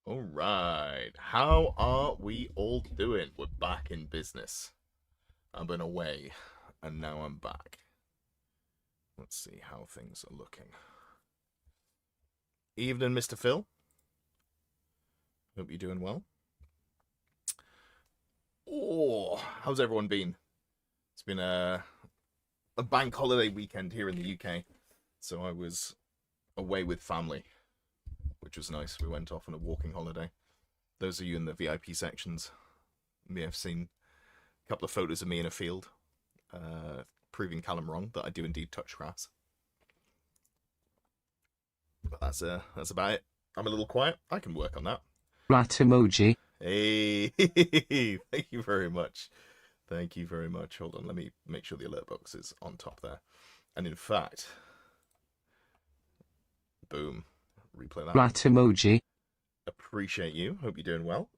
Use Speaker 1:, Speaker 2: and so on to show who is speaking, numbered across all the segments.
Speaker 1: All right. How are we all doing? We're back in business. I've been away, and now I'm back. Let's see how things are looking. Evening, Mr. Phil. Hope you're doing well. Oh, how's everyone been? It's been a bank holiday weekend here in the UK, so I was away with family, which was nice. We went off on a walking holiday. Those of you in the VIP sections may have seen a couple of photos of me in a field, proving Callum wrong that I do indeed touch grass. But that's about it. I'm a little quiet. I can work on that.
Speaker 2: Rat emoji.
Speaker 1: Hey, thank you very much. Thank you very much. Hold on, let me make sure the alert box is on top there. And in fact, boom, replay that.
Speaker 2: Rat emoji.
Speaker 1: Appreciate you. Hope you're doing well.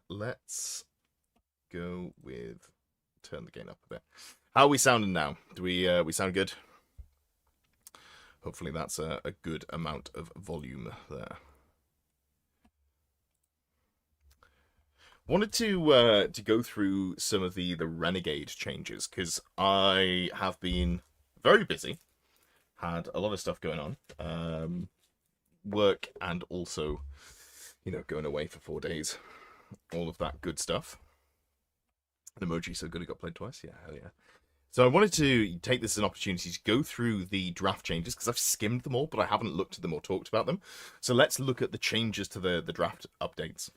Speaker 1: Let's go with turn the gain up a bit. How are we sounding now? Do we sound good? Hopefully that's a good amount of volume there. Wanted to go through some of the Renegade changes because I have been very busy, had a lot of stuff going on, work and also, going away for 4 days, all of that good stuff. An emoji so good it got played twice, yeah, hell yeah. So I wanted to take this as an opportunity to go through the draft changes because I've skimmed them all, but I haven't looked at them or talked about them. So let's look at the changes to the draft updates.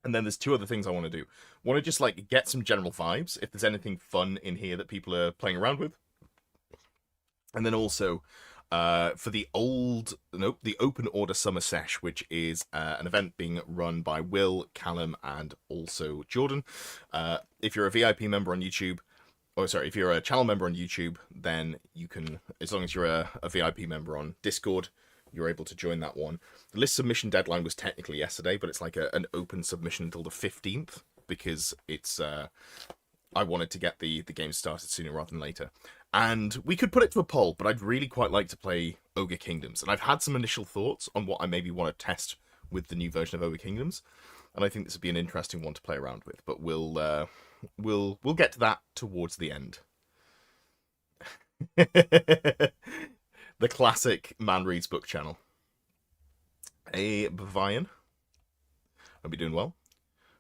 Speaker 1: And then there's two other things I want to do. I want to just get some general vibes, if there's anything fun in here that people are playing around with. And then also, for the Open Order Summer Sesh, which is an event being run by Will, Callum, and also Jordan. If you're a VIP member on YouTube, if you're a channel member on YouTube, then you can, as long as you're a VIP member on Discord, you're able to join that one. The list submission deadline was technically yesterday, but it's like an open submission until the 15th because it's I wanted to get the game started sooner rather than later. And we could put it to a poll, but I'd really quite like to play Ogre Kingdoms. And I've had some initial thoughts on what I maybe want to test with the new version of Ogre Kingdoms. And I think this would be an interesting one to play around with. But we'll get to that towards the end. The classic Man Reads Book channel. Hey, Bavian. Hope you're doing well.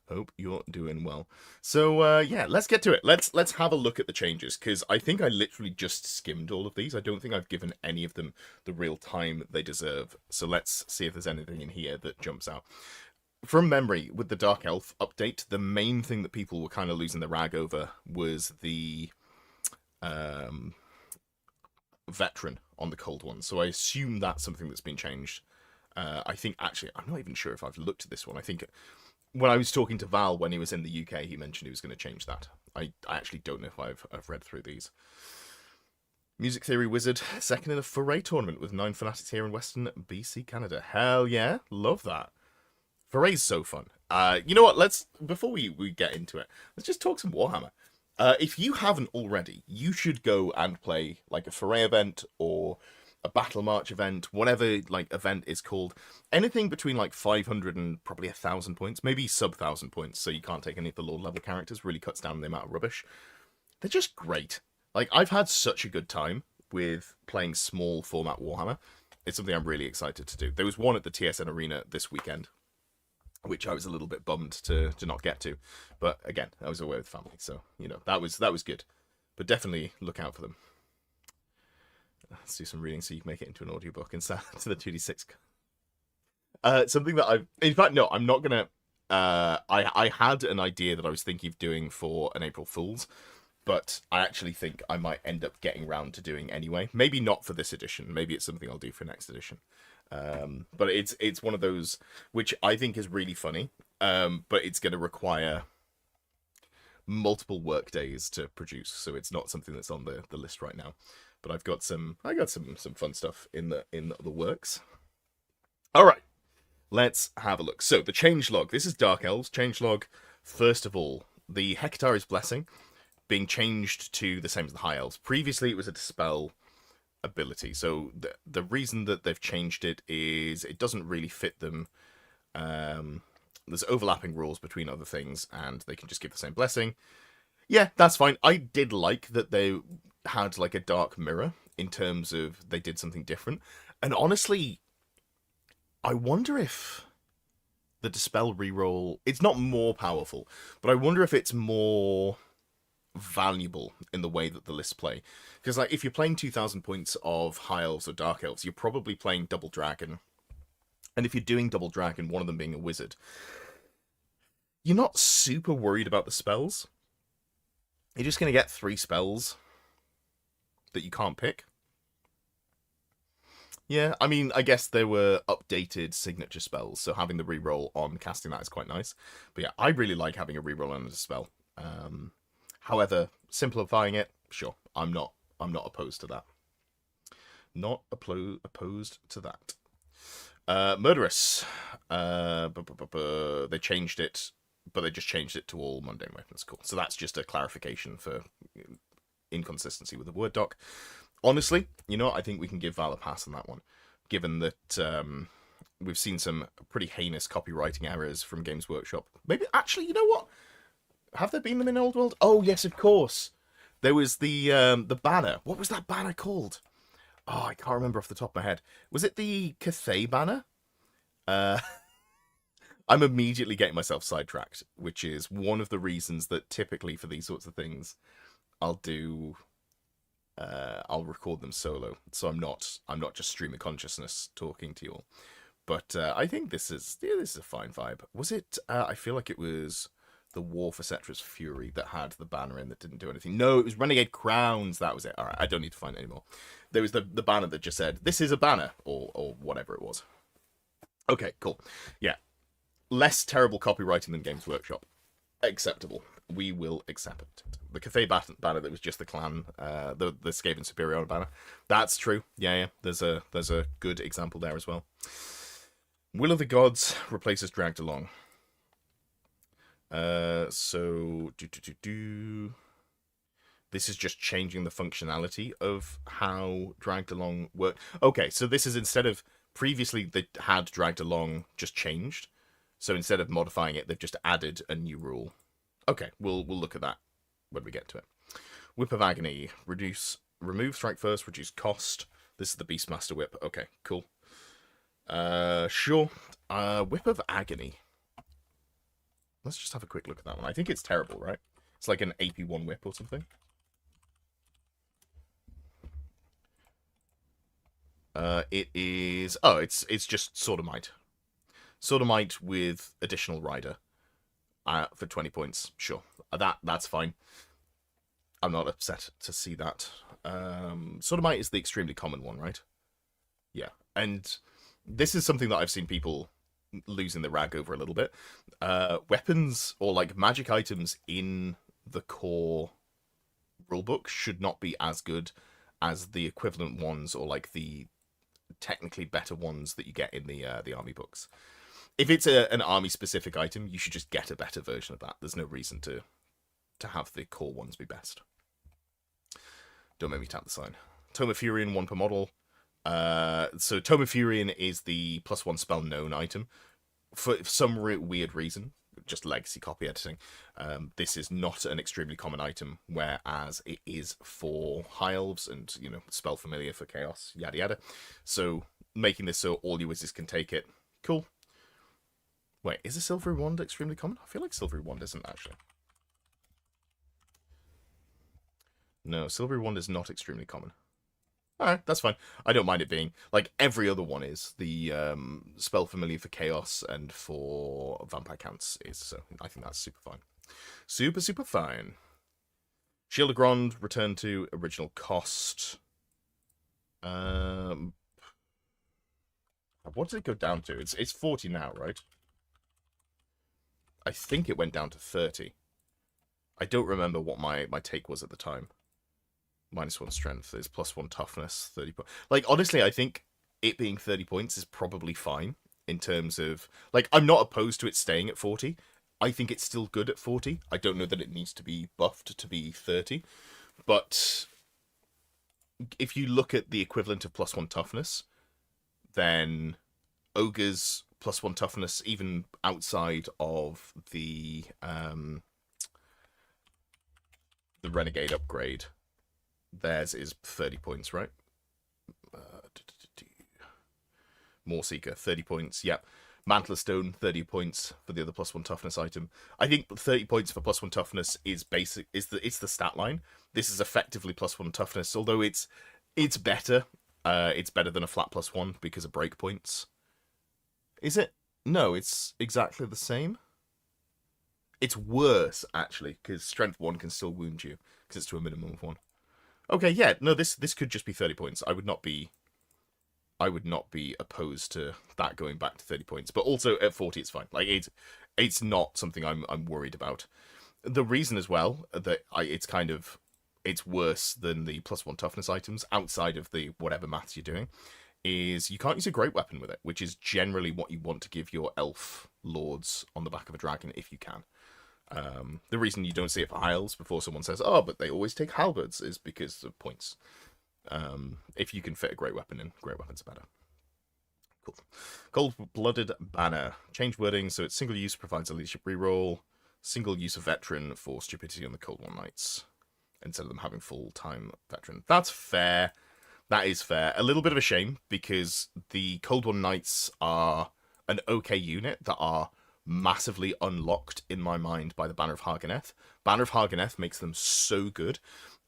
Speaker 1: Hope you're doing well. So, yeah, let's get to it. Let's have a look at the changes, because I think I literally just skimmed all of these. I don't think I've given any of them the real time they deserve. So let's see if there's anything in here that jumps out. From memory, with the Dark Elf update, the main thing that people were kind of losing the rag over was the veteran on the cold one. So I assume that's something that's been changed. I think, actually, I'm not even sure if I've looked at this one. I think when I was talking to Val when he was in the UK, he mentioned he was going to change that. I actually don't know if I've read through these. Music Theory Wizard, second in a foray tournament with 9 fanatics here in Western BC, Canada. Hell yeah, love that. Foray's so fun. You know what, before we get into it, let's just talk some Warhammer. If you haven't already, you should go and play like a foray event or a battle march event, whatever event is called. Anything between 500 and probably 1,000 points, maybe sub 1,000 points, so you can't take any of the Lord level characters. Really cuts down the amount of rubbish. They're just great. I've had such a good time with playing small format Warhammer. It's something I'm really excited to do. There was one at the TSN Arena this weekend, which I was a little bit bummed to not get to. But again, I was away with family, so, that was good. But definitely look out for them. Let's do some reading so you can make it into an audiobook instead to the 2d6. Something that in fact, no, I'm not going to... I had an idea that I was thinking of doing for an April Fool's, but I actually think I might end up getting round to doing anyway. Maybe not for this edition. Maybe it's something I'll do for next edition. But it's one of those which I think is really funny, but it's going to require multiple work days to produce, so it's not something that's on the list right now. But I got some fun stuff in the works. All right, let's have a look. So the changelog. This is Dark Elves changelog. First of all, the Hecatare's Blessing being changed to the same as the High Elves. Previously, it was a dispel ability. So the reason that they've changed it is it doesn't really fit them There's overlapping rules between other things, and they can just give the same blessing. Yeah, that's fine. I did like that they had like a dark mirror in terms of they did something different. And honestly, I wonder if the Dispel reroll, it's not more powerful, but I wonder if it's more valuable in the way that the lists play. Because like if you're playing 2,000 points of High Elves or Dark Elves, you're probably playing Double Dragon. And if you're doing Double Dragon, one of them being a wizard, you're not super worried about the spells. You're just going to get 3 spells that you can't pick. Yeah, I mean, I guess there were updated signature spells, so having the reroll on casting that is quite nice. But yeah, I really like having a reroll on a spell. However, simplifying it, sure, I'm not opposed to that. Not opposed to that. Murderous. They changed it, but they just changed it to all mundane weapons. Cool. So that's just a clarification for inconsistency with the word doc. Honestly, you know, I think we can give Val a pass on that one, given that we've seen some pretty heinous copywriting errors from Games Workshop. Maybe, actually, you know what? Have there been them in Old World? Oh, yes, of course. There was the banner. What was that banner called? Oh, I can't remember off the top of my head. Was it the Cathay banner? I'm immediately getting myself sidetracked, which is one of the reasons that typically for these sorts of things, I'll record them solo, so I'm not just stream of consciousness talking to you all. But I think this is a fine vibe. Was it? I feel like it was the War for Cetra's Fury that had the banner in that didn't do anything. No, it was Renegade Crowns. That was it. All right, I don't need to find it anymore. There was the banner that just said, "This is a banner," or whatever it was. Okay, cool. Yeah, less terrible copywriting than Games Workshop. Acceptable. We will accept it. The Cathay banner that was just the clan, the Skaven Superior banner. That's true. Yeah. There's a good example there as well. Will of the Gods replaces Dragged Along. So this is just changing the functionality of how Dragged Along worked. Okay, so this is instead of previously they had Dragged Along just changed. So instead of modifying it, they've just added a new rule. Okay, we'll look at that when we get to it. Whip of Agony. Remove strike first, reduce cost. This is the Beastmaster Whip. Okay, cool. Sure. Whip of Agony. Let's just have a quick look at that one. I think it's terrible, right? It's like an AP1 whip or something. It is... Oh, it's just Sodomite. Sodomite with additional rider for 20 points. Sure, that's fine. I'm not upset to see that. Sodomite is the extremely common one, right? Yeah, and this is something that I've seen people losing the rag over a little bit. Weapons or like magic items in the core rulebook should not be as good as the equivalent ones or like the technically better ones that you get in the army books. If it's an army-specific item, you should just get a better version of that. There's no reason to have the core ones be best. Don't make me tap the sign. Tome of Furion, 1 per model. So Tome of Furion is the +1 spell known item. For some weird reason, just legacy copy editing, this is not an extremely common item, whereas it is for High Elves and, you know, spell familiar for Chaos, yada yada. So making this so all your wizards can take it, cool. Wait, is a Silvery Wand extremely common? I feel like Silvery Wand isn't, actually. No, Silvery Wand is not extremely common. Alright, that's fine. I don't mind it being. Like, every other one is. The spell familiar for Chaos and for Vampire Counts is, so I think that's super fine. Super, super fine. Shield of Grond, return to original cost. What did it go down to? It's 40 now, right? I think it went down to 30. I don't remember what my take was at the time. -1 strength is +1 toughness, 30 points. Like, honestly, I think it being 30 points is probably fine in terms of... Like, I'm not opposed to it staying at 40. I think it's still good at 40. I don't know that it needs to be buffed to be 30. But if you look at the equivalent of +1 toughness, then Ogres +1 toughness, even outside of the renegade upgrade. Theirs is 30 points, right? More Seeker, 30 points. Yep. Mantle of Stone, 30 points for the other +1 toughness item. I think 30 points for +1 toughness is basic. It's the stat line. This is effectively +1 toughness, although it's better. It's better than a flat +1 because of breakpoints. Is it? No, it's exactly the same. It's worse actually because Strength 1 can still wound you because it's to a minimum of 1. Okay, yeah, no, this could just be 30 points. I would not be opposed to that going back to 30 points. But also at 40 it's fine. Like it's not something I'm worried about. The reason as well that it's worse than the +1 toughness items outside of the whatever maths you're doing is you can't use a great weapon with it, which is generally what you want to give your elf lords on the back of a dragon if you can. The reason you don't see it for Hiles before someone says, oh, but they always take halberds, is because of points. If you can fit a great weapon in, great weapons are better. Cool. Cold-blooded banner. Change wording so it's single use, provides a leadership reroll. Single use of veteran for stupidity on the Cold One Knights instead of them having full-time veteran. That's fair. That is fair. A little bit of a shame because the Cold One Knights are an okay unit that are massively unlocked in my mind by the Banner of Harganeth. Banner of Harganeth makes them so good.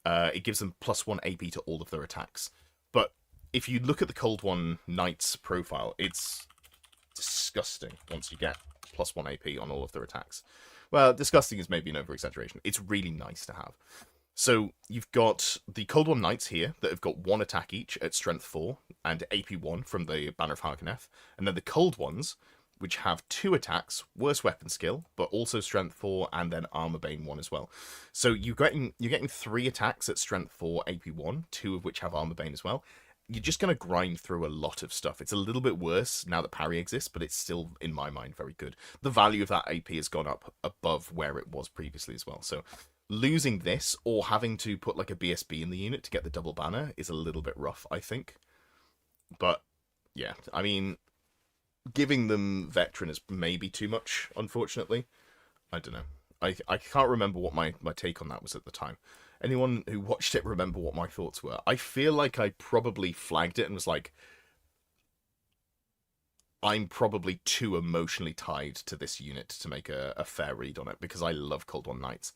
Speaker 1: It gives them +1 AP to all of their attacks. But if you look at the Cold One Knight's profile, it's disgusting once you get +1 AP on all of their attacks. Well, disgusting is maybe an over-exaggeration. It's really nice to have. So you've got the Cold One Knights here that have got 1 attack each at Strength 4 and AP 1 from the Banner of Harganeth. And then the Cold Ones, which have 2 attacks, worse weapon skill, but also Strength 4 and then Armor Bane 1 as well. So you're getting 3 attacks at Strength 4, AP 1, 2 of which have Armor Bane as well. You're just going to grind through a lot of stuff. It's a little bit worse now that parry exists, but it's still, in my mind, very good. The value of that AP has gone up above where it was previously as well. So losing this or having to put like a BSB in the unit to get the double banner is a little bit rough, I think. But yeah, I mean, giving them veteran is maybe too much, unfortunately. I don't know. I can't remember what my take on that was at the time. Anyone who watched it remember what my thoughts were? I feel like I probably flagged it and was like, I'm probably too emotionally tied to this unit to make a fair read on it because I love Cold One Knights.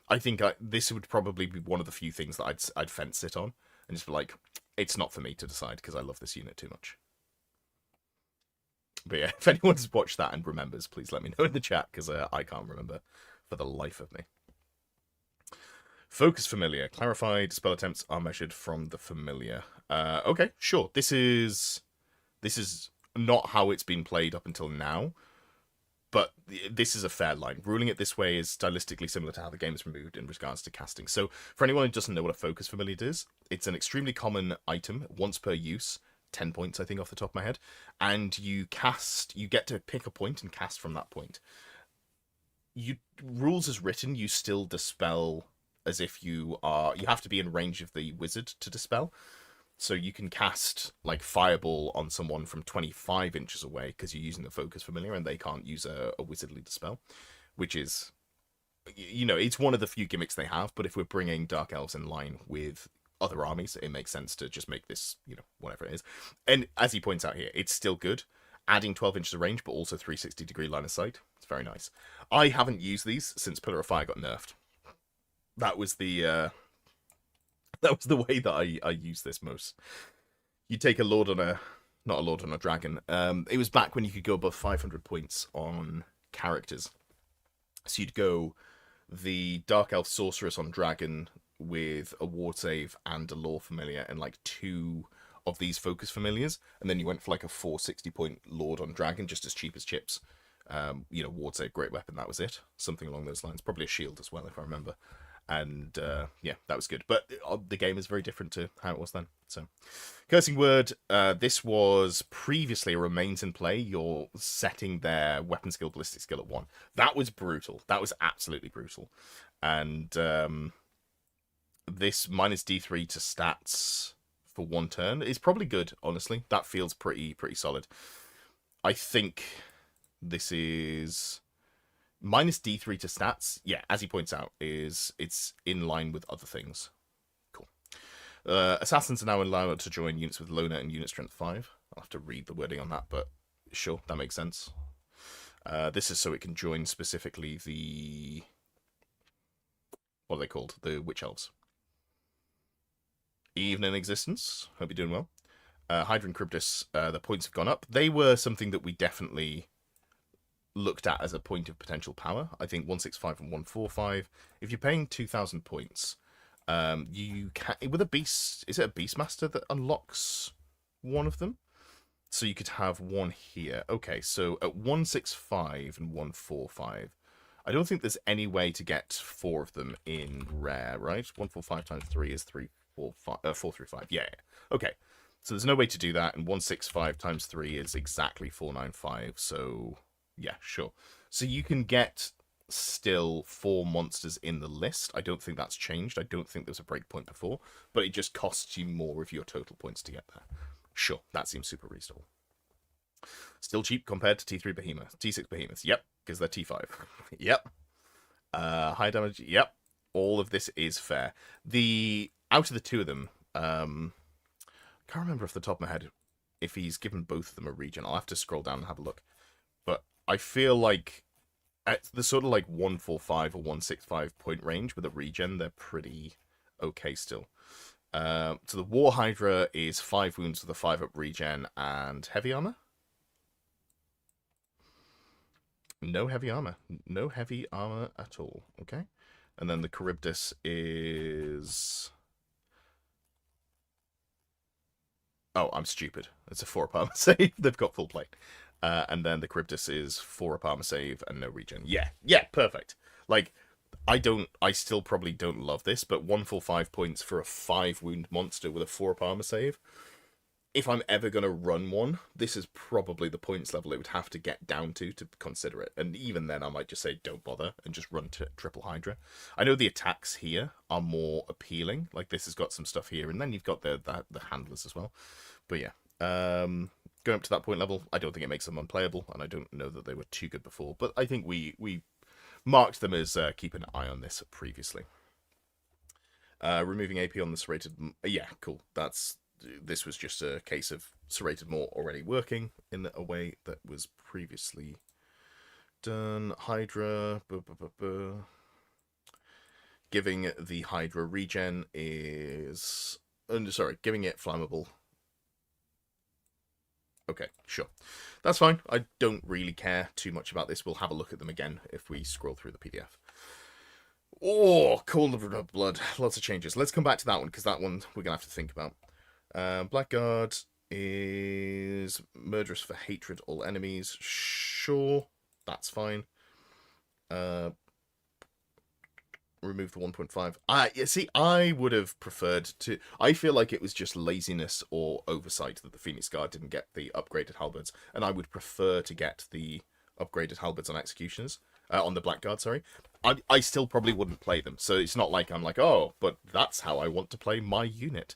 Speaker 1: I think this would probably be one of the few things that I'd fence it on and just be like, it's not for me to decide because I love this unit too much. But yeah, if anyone's watched that and remembers, please let me know in the chat because I can't remember for the life of me. Focus familiar. Clarified spell attempts are measured from the familiar. Okay, sure. This is not how it's been played up until now, but this is a fair line. Ruling it this way is stylistically similar to how the game is moved in regards to casting. So for anyone who doesn't know what a focus familiar is, it's an extremely common item, once per use, 10 points, I think, off the top of my head, and you get to pick a point and cast from that point. Rules as written, you still dispel as if you have to be in range of the wizard to dispel. So you can cast like Fireball on someone from 25 inches away because you're using the focus familiar and they can't use a wizardly dispel, which is, it's one of the few gimmicks they have. But if we're bringing Dark Elves in line with other armies, it makes sense to just make this, whatever it is. And as he points out here, it's still good. Adding 12 inches of range, but also 360-degree line of sight. It's very nice. I haven't used these since Pillar of Fire got nerfed. That was the way that I used this most. You take a lord on not a lord on a dragon. It was back when you could go above 500 points on characters. So you'd go the Dark Elf Sorceress on dragon with a ward save and a lore familiar and like 2 of these focus familiars, and then you went for like a 460-point lord on dragon, just as cheap as chips. Ward save, great weapon, that was it. Something along those lines. Probably a shield as well, if I remember. And yeah, that was good. But the game is very different to how it was then. So, Cursing Word, this was previously a remains in play. You're setting their weapon skill, ballistic skill at 1. That was brutal. That was absolutely brutal. And this minus D3 to stats for 1 turn is probably good, honestly. That feels pretty solid. I think this is minus D3 to stats. Yeah, as he points out, it's in line with other things. Cool. Assassins are now allowed to join units with loner and unit strength 5. I'll have to read the wording on that, but sure, that makes sense. This is so it can join specifically the... what are they called? The Witch Elves. Even in existence. Hope you're doing well. Hydra and Charybdis, the points have gone up. They were something that we definitely looked at as a point of potential power. I think 165 and 145. If you're paying 2,000 points, you can... with a beast... is it a Beastmaster that unlocks one of them? So you could have one here. Okay, so at 165 and 145, I don't think there's any way to get 4 of them in rare, right? 145 times 3 is 435. Yeah. Okay. So there's no way to do that, and 165 times 3 is exactly 495. So yeah, sure. So you can get still 4 monsters in the list. I don't think that's changed. I don't think there was a breakpoint before, but it just costs you more of your total points to get there. Sure, that seems super reasonable. Still cheap compared to T3 Behemoth. T6 Behemoths, yep, because they're T5. Yep. High damage, yep. All of this is fair. Out of the two of them, can't remember off the top of my head if he's given both of them a regen. I'll have to scroll down and have a look. But I feel like at the sort of like 145 or 165 point range with a regen, they're pretty okay still. So the War Hydra is 5 wounds with a 5-up regen and heavy armor. No heavy armor. No heavy armor at all. Okay. And then the Charybdis is... oh, I'm stupid. It's a 4-up armor save. They've got full plate. And then the Charybdis is 4-up armor save and no regen. Yeah. Yeah, perfect. Like... I still probably don't love this, but 145 points for a 5-wound monster with a 4-up armor save. If I'm ever going to run one, this is probably the points level it would have to get down to consider it. And even then, I might just say don't bother and just run to Triple Hydra. I know the attacks here are more appealing. Like, this has got some stuff here, and then you've got the handlers as well. But yeah, going up to that point level, I don't think it makes them unplayable, and I don't know that they were too good before. But I think we marked them as keep an eye on this previously. Removing AP on the serrated... yeah, cool. This was just a case of serrated maw already working in a way that was previously done. Hydra... giving the Hydra regen is... sorry, giving it flammable... okay, sure. That's fine. I don't really care too much about this. We'll have a look at them again if we scroll through the PDF. Oh, Cauldron of Blood. Lots of changes. Let's come back to that one, because that one we're going to have to think about. Blackguard is murderous for hatred all enemies. Sure, that's fine. Remove the 1.5. See, I would have preferred to... I feel like it was just laziness or oversight that the Phoenix Guard didn't get the upgraded halberds, and I would prefer to get the upgraded halberds on executioners, on the Blackguard, sorry. I still probably wouldn't play them, so it's not like I'm like, oh, but that's how I want to play my unit.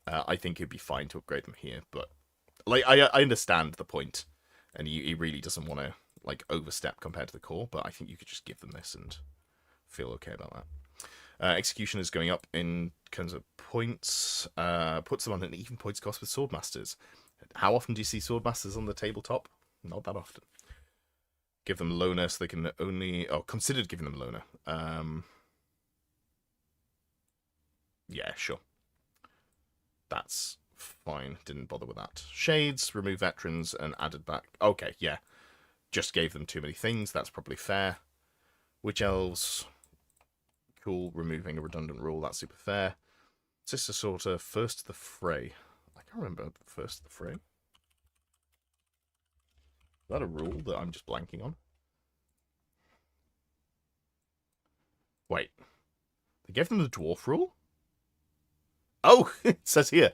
Speaker 1: I think it'd be fine to upgrade them here, but like I understand the point, and he really doesn't want to like overstep compared to the core, but I think you could just give them this and feel okay about that. Execution is going up in terms of points. Puts them on an even points cost with Swordmasters. How often do you see Swordmasters on the tabletop? Not that often. Give them loner so they can only... oh, considered giving them loner. Yeah, sure. That's fine. Didn't bother with that. Shades, remove veterans, and added back... okay, yeah. Just gave them too many things. That's probably fair. Witch Elves... cool, removing a redundant rule, that's super fair. Sister Sorter, first to the fray. I can't remember first to the fray. Is that a rule that I'm just blanking on? Wait. They gave them the dwarf rule? Oh, it says here.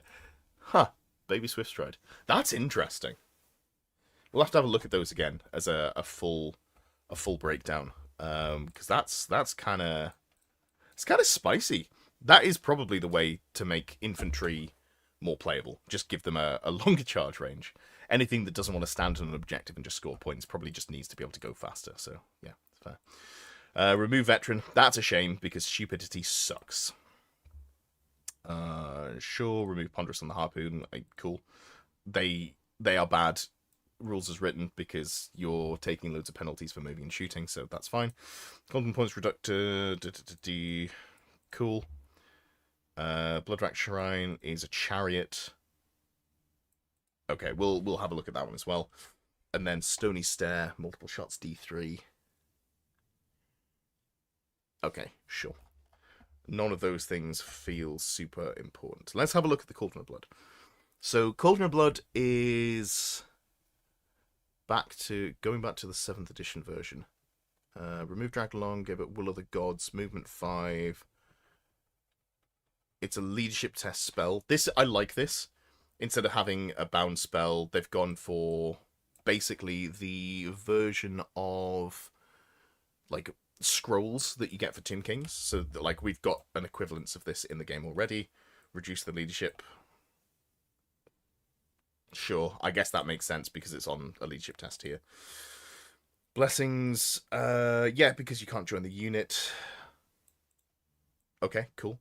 Speaker 1: Huh, Baby Swift Stride. That's interesting. We'll have to have a look at those again as a full breakdown. Because that's kind of... it's kind of spicy. That is probably the way to make infantry more playable. Just give them a longer charge range. anything that doesn't want to stand on an objective and just score points probably just needs to be able to go faster. So yeah, fair. Remove veteran. That's a shame because stupidity sucks. Sure, remove ponderous on the harpoon. Cool. They are bad rules as written because you're taking loads of penalties for moving and shooting, so that's fine. Golden points reductor. Cool. Bloodrack Shrine is a chariot. Okay, we'll have a look at that one as well. And then Stony Stair, multiple shots, D3. Okay, sure. None of those things feel super important. Let's have a look at the Cauldron of Blood. So Cauldron of Blood is going back to the 7th edition version. Remove Drag Along, give it Will of the Gods, movement 5. It's a leadership test spell. I like this. Instead of having a bound spell, they've gone for basically the version of like scrolls that you get for Tomb Kings. So like we've got an equivalence of this in the game already. Reduce the leadership. Sure, I guess that makes sense because it's on a leadership test here. Blessings, yeah, because you can't join the unit. Okay, cool.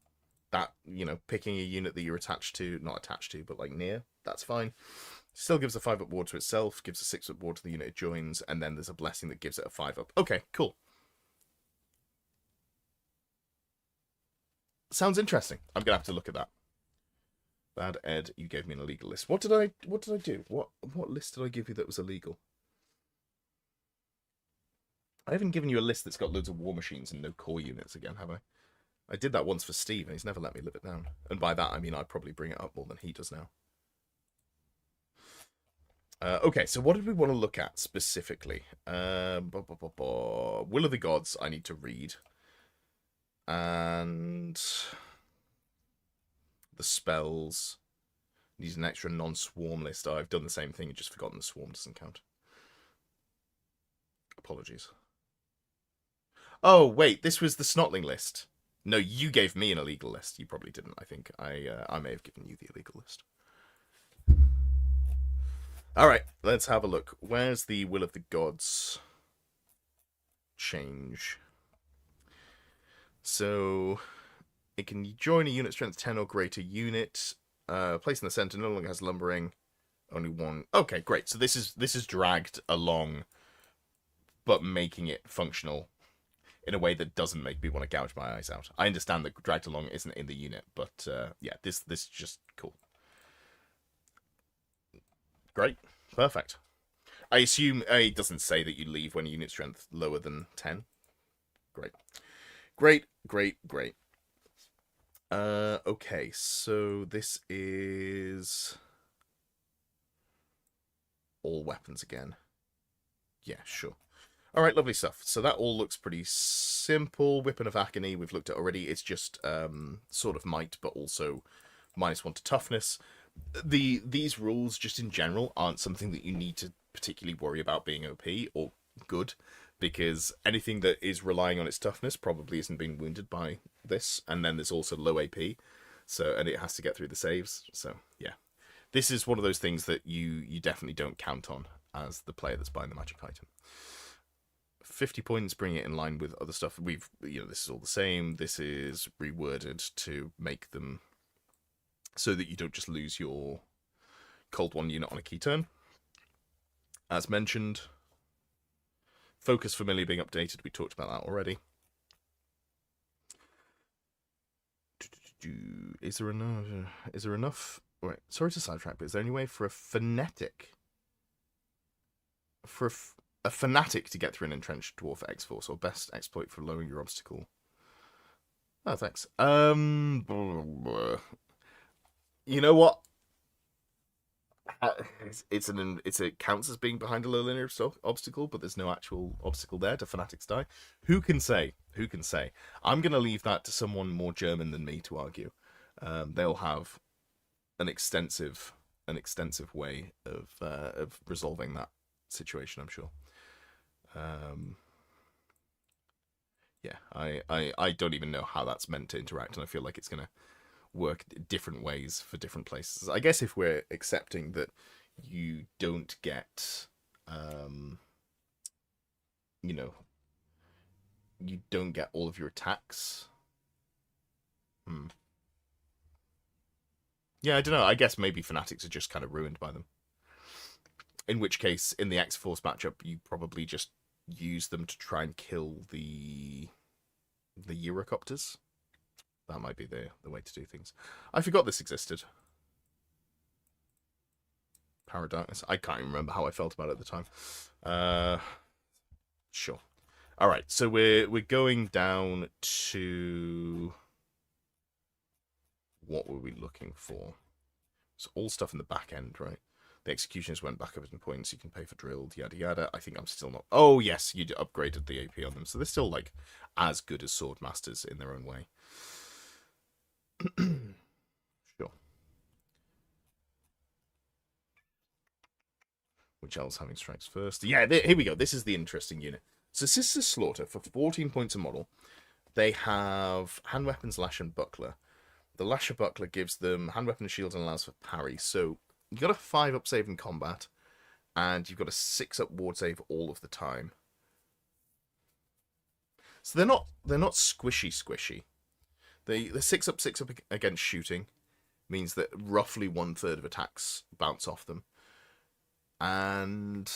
Speaker 1: That, picking a unit that you're not attached to, but like near, that's fine. Still gives a 5-up ward to itself, gives a 6-up ward to the unit it joins, and then there's a blessing that gives it a 5-up. Okay, cool. Sounds interesting. I'm gonna have to look at that. Bad Ed, you gave me an illegal list. What did I do? What list did I give you that was illegal? I haven't given you a list that's got loads of war machines and no core units again, have I? I did that once for Steve, and he's never let me live it down. And by that, I mean I'd probably bring it up more than he does now. Okay, so what did we want to look at specifically? Will of the Gods, I need to read. And the spells. Needs an extra non-swarm list. Oh, I've done the same thing, and just forgotten the swarm doesn't count. Apologies. Oh, wait, this was the Snotling list. No, you gave me an illegal list. You probably didn't, I think. I may have given you the illegal list. Alright, let's have a look. Where's the Will of the Gods change? So, it can join a unit strength 10 or greater unit. Place in the center, no longer has lumbering. Only one. Okay, great. So this is dragged along, but making it functional in a way that doesn't make me want to gouge my eyes out. I understand that dragged along isn't in the unit, but yeah, this is just cool. Great. Perfect. I assume it doesn't say that you leave when unit strength lower than 10. Great. Great, great, great. Okay, so this is all weapons again. Yeah, sure. All right, lovely stuff. So that all looks pretty simple. Weapon of Agony, we've looked at already. It's just sort of might, but also -1 to toughness. These rules, just in general, aren't something that you need to particularly worry about being OP or good, because anything that is relying on its toughness probably isn't being wounded by this. And then there's also low AP, and it has to get through the saves. So yeah, this is one of those things that you definitely don't count on as the player that's buying the magic item. 50 points, bring it in line with other stuff. This is all the same. This is reworded to make them so that you don't just lose your Cold One unit on a key turn. As mentioned, Focus Familiar being updated. We talked about that already. Is there enough? Right, sorry to sidetrack, but is there any way for a fanatic to get through an entrenched dwarf X-Force, or best exploit for lowering your obstacle? Oh, thanks. You know what? It counts as being behind a low linear obstacle, but there's no actual obstacle there to fanatics die. Who can say? Who can say? I'm going to leave that to someone more German than me to argue. They'll have an extensive way of resolving that situation, I'm sure. Yeah, I don't even know how that's meant to interact, and I feel like it's going to work different ways for different places. I guess if we're accepting that you don't get, you know, you don't get all of your attacks. Yeah, I don't know. I guess maybe fanatics are just kind of ruined by them. In which case, in the X-Force matchup, you probably just use them to try and kill the Eurocopters. That might be the way to do things. I forgot this existed. Power of Darkness. I can't even remember how I felt about it at the time. Sure. All right, so we're going down to, what were we looking for? It's all stuff in the back end, right? The executioners went back up in points. You can pay for drilled, yada yada. I think I'm still not. Oh yes, you upgraded the AP on them, so they're still like as good as sword masters in their own way. Sure. Which elves having strikes first? Yeah, here we go. This is the interesting unit. So Sister Slaughter, for 14 points a model, they have hand weapons, lash, and buckler. The lash and buckler gives them hand weapon and shield and allows for parry. So you've got a 5-up save in combat, and you've got a 6-up ward save all of the time. So they're not squishy. The 6-up, 6-up against shooting means that roughly 1/3 of attacks bounce off them. And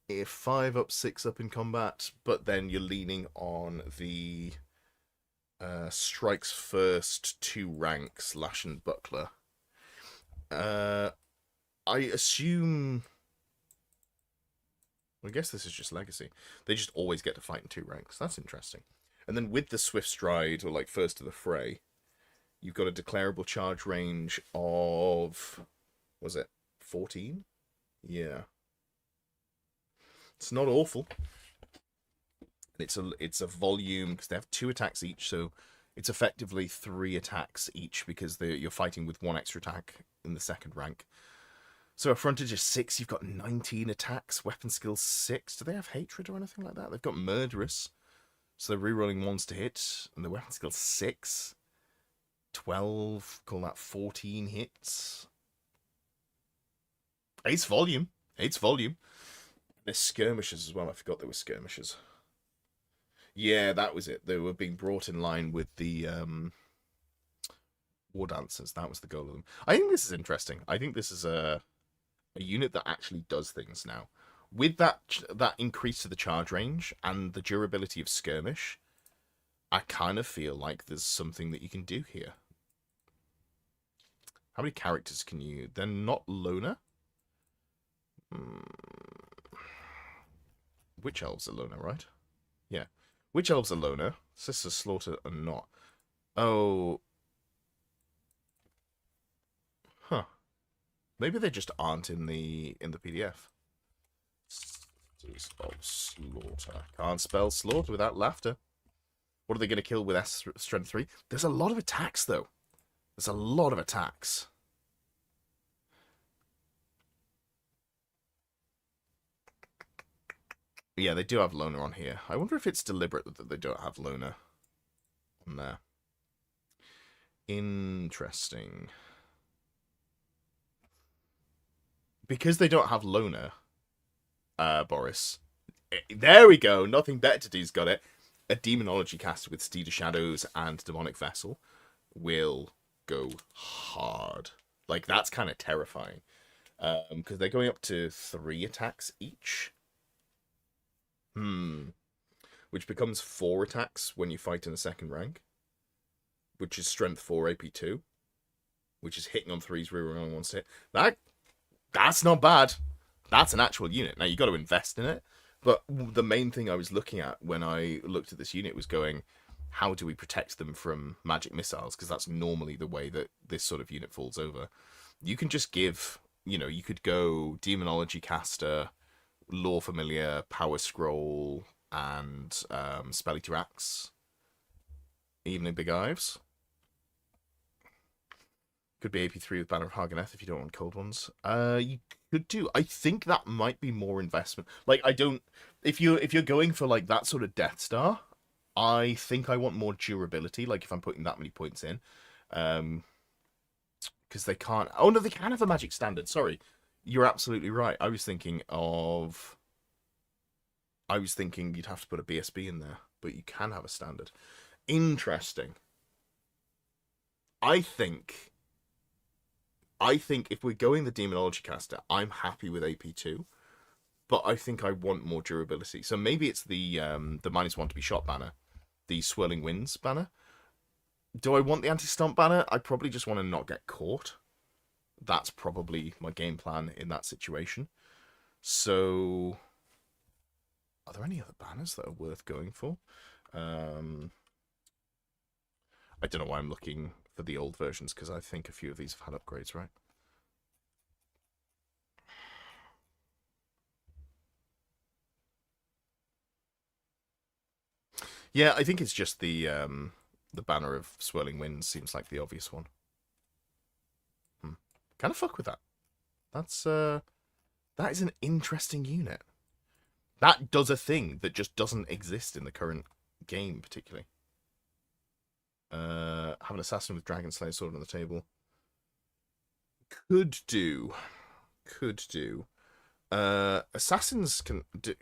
Speaker 1: if 5-up, 6-up in combat, but then you're leaning on the strikes first 2 ranks, lash and buckler. I assume, I guess this is just legacy. They just always get to fight in 2 ranks. That's interesting. And then with the swift stride, or like first to the fray, you've got a declarable charge range of, was it 14? Yeah. It's not awful. It's a volume, because they have 2 attacks each, so it's effectively 3 attacks each, because you're fighting with 1 extra attack in the second rank. So a frontage of 6, you've got 19 attacks, weapon skills 6. Do they have hatred or anything like that? They've got murderous, so they're rerolling 1s to hit, and the weapon skill 6. 12, call that 14 hits. 8's volume. 8's volume. There's skirmishers as well. I forgot there were skirmishers. Yeah, that was it. They were being brought in line with the war dancers. That was the goal of them. I think this is interesting. I think this is a unit that actually does things now. With that increase to the charge range and the durability of skirmish, I kind of feel like there's something that you can do here. How many characters can you... They're not loner? Witch elves are loner, right? Yeah. Witch elves are loner. Sister Slaughter are not. Oh. Huh. Maybe they just aren't in the PDF. Sisters of Slaughter. Can't spell slaughter without laughter. What are they going to kill with strength 3? There's a lot of attacks, though. There's a lot of attacks. Yeah, they do have loner on here. I wonder if it's deliberate that they don't have loner on there. Interesting. Because they don't have loner, Boris. There we go. Nothing better to do's got it. A demonology caster with Steed of Shadows and Demonic Vessel will go hard. Like, that's kind of terrifying. Because they're going up to 3 attacks each. Which becomes 4 attacks when you fight in the second rank. Which is strength 4, AP 2. Which is hitting on 3s, rerolling on 1s to hit. That's not bad. That's an actual unit. Now, you got to invest in it. But the main thing I was looking at when I looked at this unit was going, how do we protect them from magic missiles? Because that's normally the way that this sort of unit falls over. You can just give, you could go Demonology Caster, Lore Familiar, Power Scroll, and Spell Eater Axe. Even in Big Ives. Could be AP3 with Banner of Harganeth if you don't want cold ones. You could do. I think that might be more investment. Like, I don't. If you're going for like that sort of Death Star, I think I want more durability. Like if I'm putting that many points in, because they can't. Oh no, they can have a magic standard. Sorry, You're absolutely right. I was thinking you'd have to put a BSB in there, but you can have a standard. Interesting. I think if we're going the Demonology caster, I'm happy with AP2, but I think I want more durability. So maybe it's the -1 to be shot banner, the Swirling Winds banner. Do I want the anti-stomp banner? I probably just want to not get caught. That's probably my game plan in that situation. So, are there any other banners that are worth going for? I don't know why I'm looking for the old versions, because I think a few of these have had upgrades, right? Yeah, I think it's just the banner of Swirling Winds seems like the obvious one. Kind of fuck with that. That is an interesting unit. That does a thing that just doesn't exist in the current game, particularly. Have an assassin with Dragon Slayer sword on the table. Could do. Assassins can do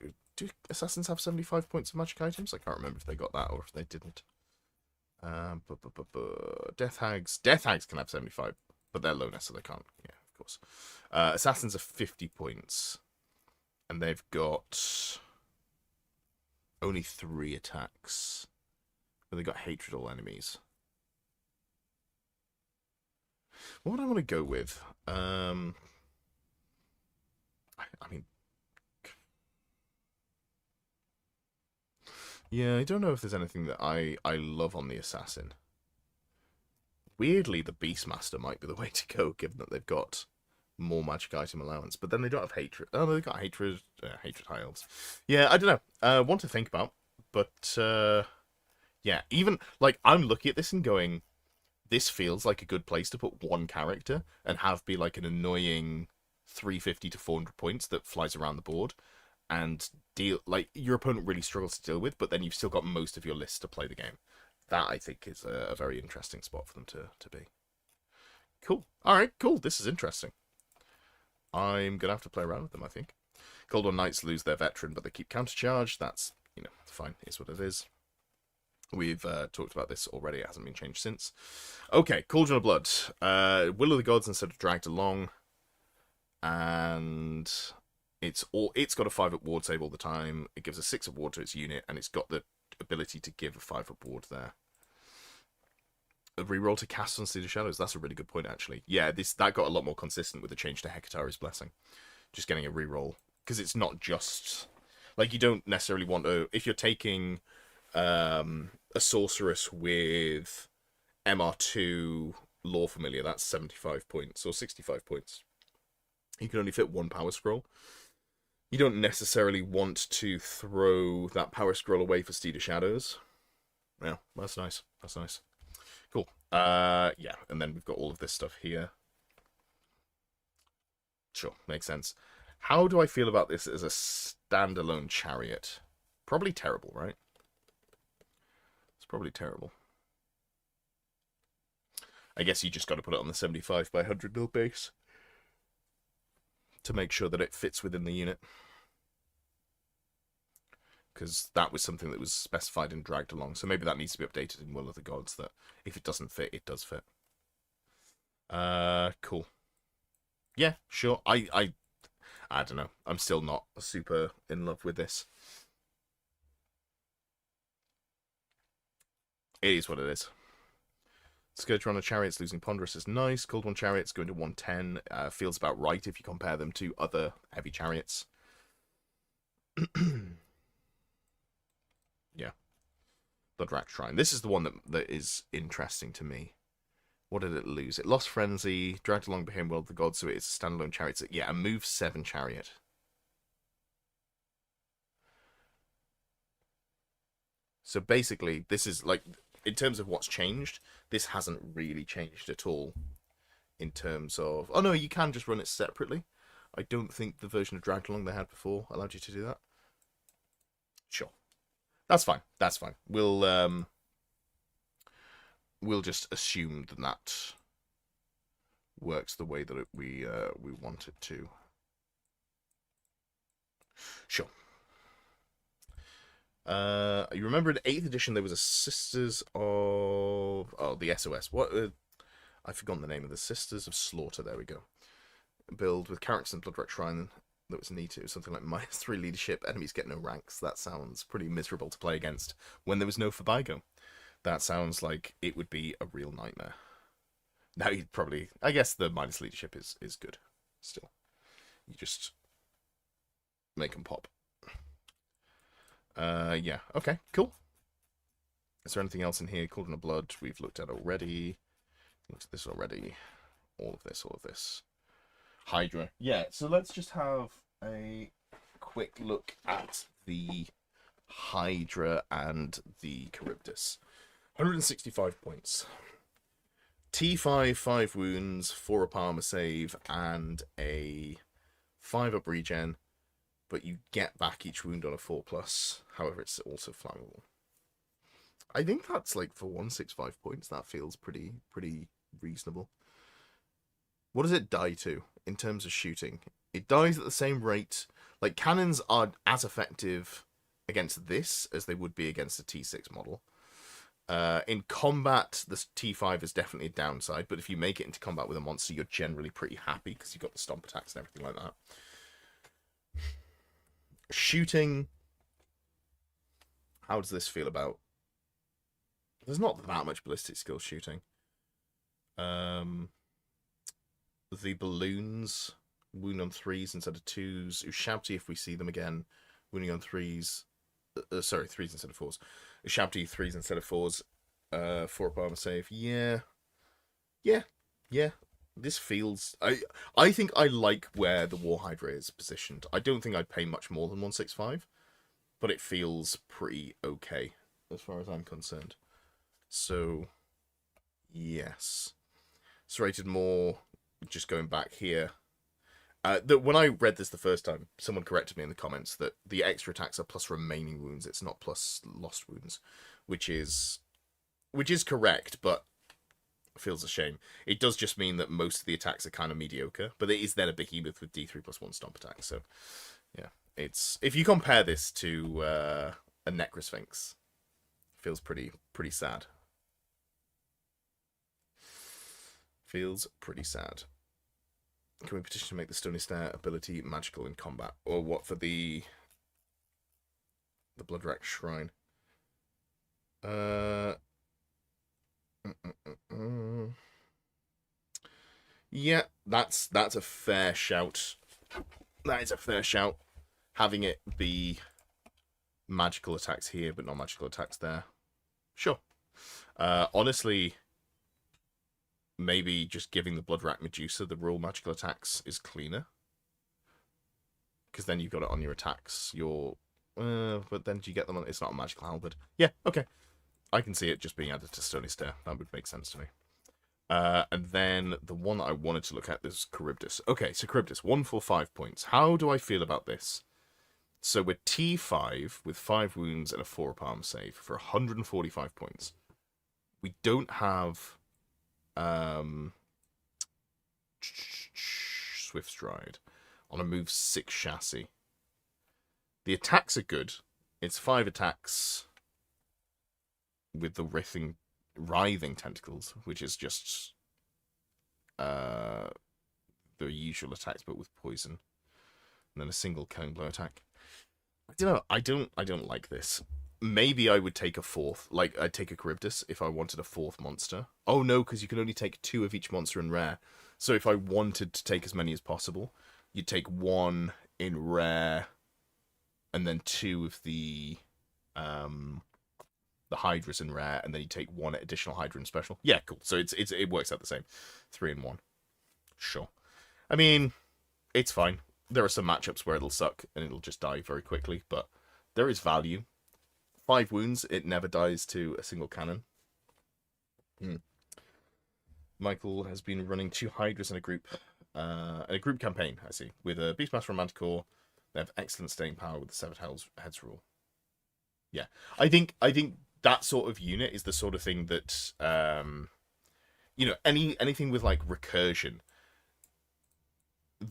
Speaker 1: assassins have 75 points of magic items? I can't remember if they got that or if they didn't. Death Hags can have 75, but they're low so they can't. Yeah, of course. Assassins are 50 points, and they've got only 3 attacks. But they got hatred all enemies. What would I want to go with? I mean, yeah, I don't know if there's anything that I love on the assassin. Weirdly, the Beastmaster might be the way to go, given that they've got more magic item allowance. But then they don't have hatred. Oh, they've got hatred high elves. Yeah, I don't know. One to think about. But yeah, even like I'm looking at this and going, this feels like a good place to put one character and have be like an annoying 350 to 400 points that flies around the board and deal like your opponent really struggles to deal with, but then you've still got most of your list to play the game. That I think is a very interesting spot for them to be. Cool. All right, cool. This is interesting. I'm gonna have to play around with them, I think. Cauldron Knights lose their veteran, but they keep countercharge. That's, you know, fine. It's what it is. We've talked about this already. It hasn't been changed since. Okay, Cauldron of Blood. Will of the Gods instead of Dragged Along. And it's got a 5-up ward save all the time. It gives a 6-up ward to its unit, and it's got the ability to give a 5-up ward there. A reroll to cast on Seed of Shadows. That's a really good point, actually. Yeah, that got a lot more consistent with the change to Hekatari's Blessing. Just getting a reroll. Because it's not just... Like, you don't necessarily want to... If you're taking a Sorceress with MR2 Lore Familiar, that's 75 points, or 65 points. You can only fit 1 Power Scroll. You don't necessarily want to throw that Power Scroll away for Steed of Shadows. Yeah, that's nice. That's nice. Cool. Yeah, and then we've got all of this stuff here. Sure, makes sense. How do I feel about this as a standalone chariot? Probably terrible, right? It's probably terrible. I guess you just got to put it on the 75 by 100 mil base to make sure that it fits within the unit. Because that was something that was specified and dragged along. So maybe that needs to be updated in Will of the Gods, that if it doesn't fit, it does fit. Cool. Yeah, sure. I don't know. I'm still not super in love with this. It is what it is. Scourge-Runner Chariots losing Ponderous is nice. Cold One Chariots going to 110 feels about right if you compare them to other heavy chariots. Yeah. Bloodrat Shrine. This is the one that is interesting to me. What did it lose? It lost Frenzy, dragged along behind World of the Gods, so it's a standalone chariot. So, yeah, a move 7 chariot. So basically, this is like, in terms of what's changed, this hasn't really changed at all. In terms of, oh no, you can just run it separately. I don't think the version of dragged along they had before allowed you to do that. Sure. That's fine. That's fine. We'll just assume that works the way that we want it to. Sure. You remember in 8th edition there was a Sisters of... Oh, the SOS. What? I've forgotten the name of the Sisters of Slaughter. There we go. Build with characters and Bloodwreck Shrine that was neat. It was something like -3 leadership, enemies get no ranks. That sounds pretty miserable to play against when there was no Fabigo. That sounds like it would be a real nightmare. Now you'd probably... I guess the minus leadership is good still. You just make them pop. Yeah, okay, cool. Is there anything else in here? Cauldron of Blood, we've looked at already. Looked at this already. All of this, all of this. Hydra. Yeah, so let's just have a quick look at the Hydra and the Charybdis. 165 points. T5, 5 wounds, 4 up armor save, and a 5 up regen. But you get back each wound on a 4+. However, it's also flammable. I think that's like for 165 points. That feels pretty reasonable. What does it die to in terms of shooting? It dies at the same rate. Like, cannons are as effective against this as they would be against a T6 model. In combat, the T5 is definitely a downside, but if you make it into combat with a monster, you're generally pretty happy because you've got the stomp attacks and everything like that. Shooting, how does this feel about? There's not that much ballistic skill shooting. The balloons, wound on 3s instead of 2s. Ushabti if we see them again. Wounding on 3s. Sorry, 3s instead of 4s. Ushabti 3s instead of 4s. 4 up armor save. Yeah. This feels... I think I like where the War Hydra is positioned. I don't think I'd pay much more than 165, but it feels pretty okay as far as I'm concerned. So, yes. Serrated more, just going back here. When I read this the first time, someone corrected me in the comments that the extra attacks are plus remaining wounds. It's not plus lost wounds, which is correct, but feels a shame. It does just mean that most of the attacks are kind of mediocre, but it is then a behemoth with D3+1 stomp attack. So, yeah, it's if you compare this to a Necrosphinx, feels pretty sad. Feels pretty sad. Can we petition to make the Stony Stare ability magical in combat, or what for the Bloodwreck Shrine? Yeah, that's a fair shout. That is a fair shout. Having it be magical attacks here, but not magical attacks there. Sure. Honestly, maybe just giving the Bloodwrack Medusa the raw magical attacks is cleaner. Because then you've got it on your attacks. But then do you get them on... It's not a magical halberd. Yeah, okay. I can see it just being added to Stony Stare. That would make sense to me. And then the one that I wanted to look at is Charybdis. Okay, so Charybdis, 145 points. How do I feel about this? So we're T5 with 5 wounds and a 4 up armor save for 145 points. We don't have Swift Stride on a move 6 chassis. The attacks are good. It's 5 attacks with the writhing tentacles, which is just the usual attacks but with poison. And then a single cone blow attack. I don't know. I don't like this. Maybe I would take a 4th. Like, I'd take a Charybdis if I wanted a 4th monster. Oh no, because you can only take 2 of each monster in rare. So if I wanted to take as many as possible, you'd take 1 in rare, and then 2 of the Hydras in rare, and then you take 1 additional Hydra in special. Yeah, cool. So it works out the same. 3 in 1. Sure. I mean, it's fine. There are some matchups where it'll suck and it'll just die very quickly, but there is value. 5 wounds, it never dies to a single cannon. Michael has been running 2 Hydras in a group campaign, I see, with a Beastmaster and Manticore. They have excellent staying power with the Severed Heads rule. Yeah, I think that sort of unit is the sort of thing that anything with like recursion.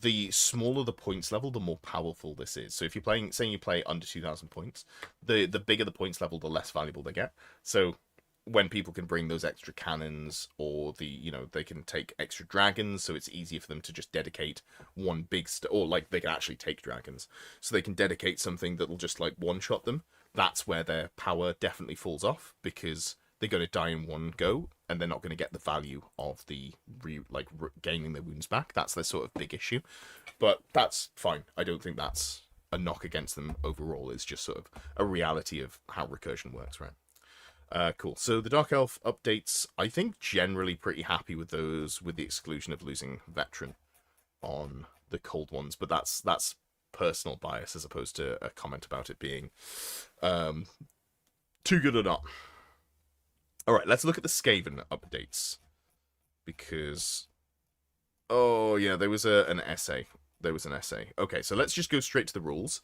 Speaker 1: the smaller the points level, the more powerful this is. So if you're playing, saying you play under 2,000 points, the bigger the points level, the less valuable they get. So when people can bring those extra cannons, or they can take extra dragons, so it's easier for them to just dedicate one big or like they can actually take dragons, so they can dedicate something that'll just like one shot them. That's where their power definitely falls off, because they're going to die in one go, and they're not going to get the value of the gaining their wounds back. That's their sort of big issue, but that's fine. I don't think that's a knock against them overall. It's just sort of a reality of how recursion works, right? Cool. So the Dark Elf updates, I think generally pretty happy with those, with the exclusion of losing Veteran on the cold ones, but that's personal bias as opposed to a comment about it being too good or not. All right, let's look at the Skaven updates, because oh yeah, there was an essay. There was an essay. Okay, so let's just go straight to the rules,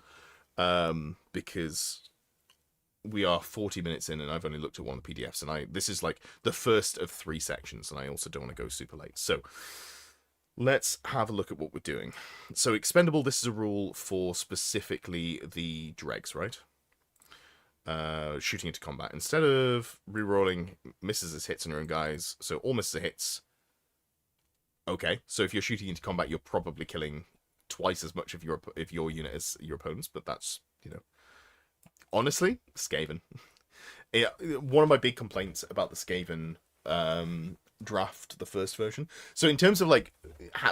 Speaker 1: because we are 40 minutes in and I've only looked at one of the PDFs, and this is like the first of 3 sections, and I also don't want to go super late. So let's have a look at what we're doing. So expendable, this is a rule for specifically the dregs, right? Shooting into combat. Instead of rerolling misses as hits on your own guys, so all misses are hits. Okay, so if you're shooting into combat, you're probably killing twice as much of your unit as your opponents, but that's, honestly, Skaven. One of my big complaints about the Skaven draft, the first version. So in terms of like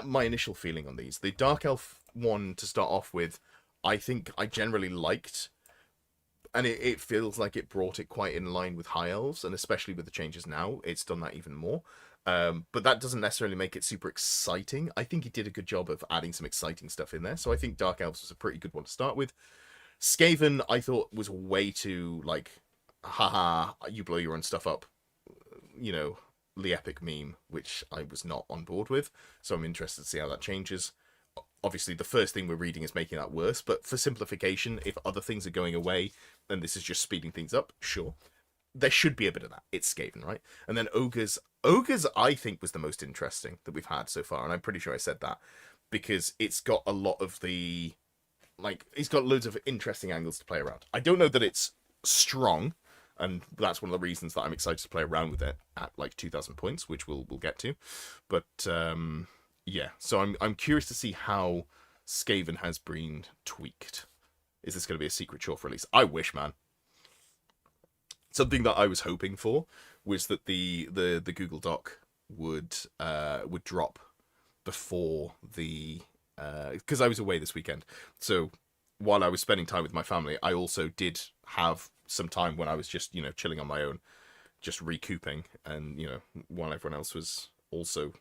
Speaker 1: my initial feeling on these, the Dark Elf one to start off with, I think I generally liked, and it feels like it brought it quite in line with High Elves, and especially with the changes now, it's done that even more. But that doesn't necessarily make it super exciting. I think he did a good job of adding some exciting stuff in there, so I think Dark Elves was a pretty good one to start with. Skaven, I thought, was way too, like, haha, you blow your own stuff up, the epic meme, which I was not on board with, so I'm interested to see how that changes. Obviously, the first thing we're reading is making that worse, but for simplification, if other things are going away, and this is just speeding things up, sure. There should be a bit of that. It's Skaven, right? And then Ogres. Ogres, I think, was the most interesting that we've had so far, and I'm pretty sure I said that, because it's got a lot of the... it's got loads of interesting angles to play around. I don't know that it's strong, and that's one of the reasons that I'm excited to play around with it at, 2,000 points, which we'll get to. But, yeah. So I'm curious to see how Skaven has been tweaked. Is this going to be a secret chore for release? I wish, man. Something that I was hoping for was that the Google Doc would drop before the... because I was away this weekend, so while I was spending time with my family, I also did have some time when I was just chilling on my own, just recouping, and while everyone else was also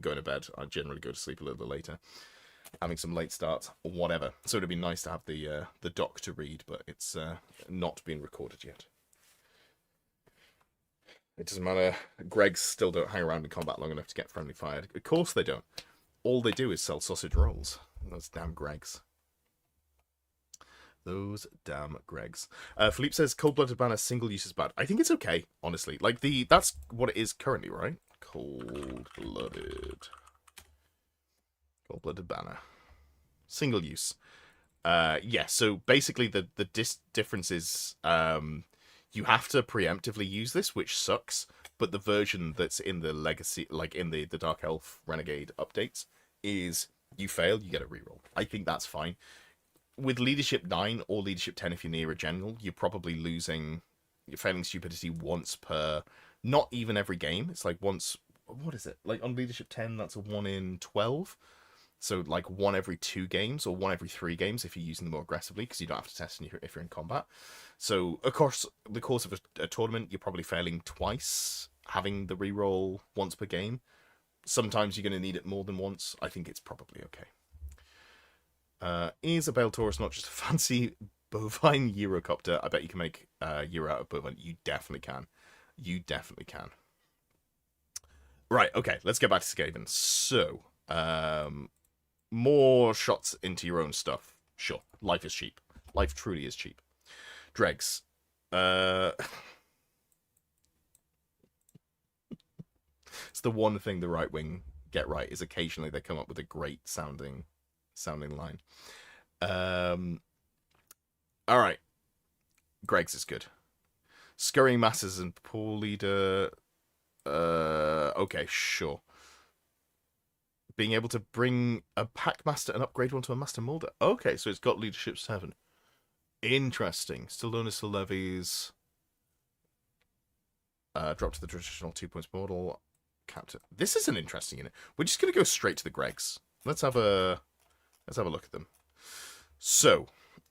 Speaker 1: going to bed, I generally go to sleep a little bit later, having some late starts or whatever. So it'd be nice to have the doc to read, but it's not been recorded yet. It doesn't matter. Gregs still don't hang around in combat long enough to get friendly fired. Of course they don't. All they do is sell sausage rolls. Those damn Gregs. Those damn Gregs. Philippe says cold-blooded banner single use is bad. I think it's okay, honestly. That's what it is currently, right? Cold-blooded banner. Single use. Yeah, so basically the difference is you have to preemptively use this, which sucks. But the version that's in the legacy, in the Dark Elf Renegade updates, is you fail, you get a reroll. I think that's fine. With Leadership 9 or Leadership 10, if you're near a general, you're probably you're failing stupidity once per, not even every game. It's once, what is it? On Leadership 10, that's a 1 in 12. So 1 every 2 games, or 1 every 3 games if you're using them more aggressively, because you don't have to test if you're in combat. So, of course, the course of a tournament, you're probably failing twice, having the reroll once per game. Sometimes you're going to need it more than once. I think it's probably okay. Is a Bale Taurus not just a fancy bovine Eurocopter? I bet you can make Euro out of bovine. You definitely can. You definitely can. Right, okay, let's get back to Skaven. So, more shots into your own stuff. Sure, life is cheap. Life truly is cheap. Dregs. It's the one thing the right wing get right is occasionally they come up with a great sounding line. All right, Greg's is good. Scurrying masses and poor leader. Okay, sure. Being able to bring a pack master and upgrade one to a master molder. Okay, so it's got leadership 7. Interesting. Still known as the levies. Drop to the traditional 2 points per model. Captain. This is an interesting unit. We're just gonna go straight to the Gregs. Let's have a look at them. So,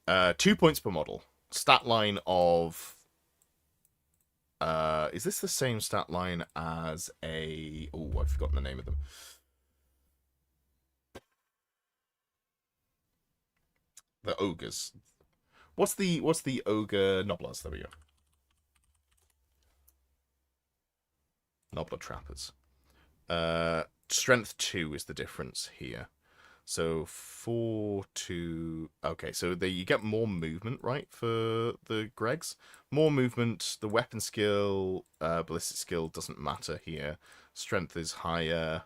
Speaker 1: 2 points per model. Stat line of. Is this the same stat line as a? Oh, I've forgotten the name of them. The ogres. What's the ogre Noblars? There we go. Noblar trappers. Strength 2 is the difference here. So 4 to... Okay, so you get more movement, right, for the Gregs? More movement, the weapon skill, ballistic skill doesn't matter here. Strength is higher.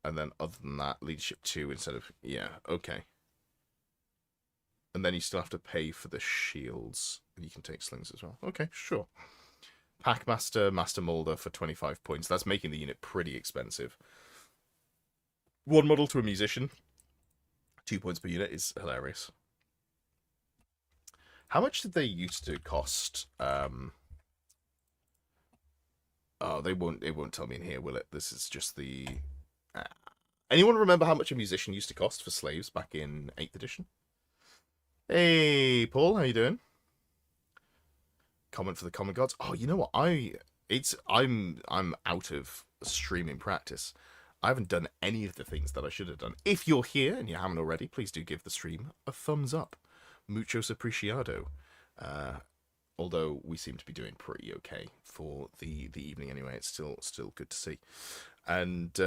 Speaker 1: And then other than that, leadership 2 instead of... Yeah, okay. And then you still have to pay for the shields. And you can take slings as well. Okay, sure. Packmaster, Master Molder for 25 points. That's making the unit pretty expensive. 1 model to a musician. 2 points per unit is hilarious. How much did they used to cost? Oh, it won't tell me in here, will it? This is just the... Anyone remember how much a musician used to cost for slaves back in 8th edition? Hey, Paul, how you doing? Comment for the common gods. Oh, you know what? I'm out of streaming practice. I haven't done any of the things that I should have done. If you're here and you haven't already, please do give the stream a thumbs up. Muchos apreciado. Although we seem to be doing pretty okay for the evening anyway. It's still good to see. And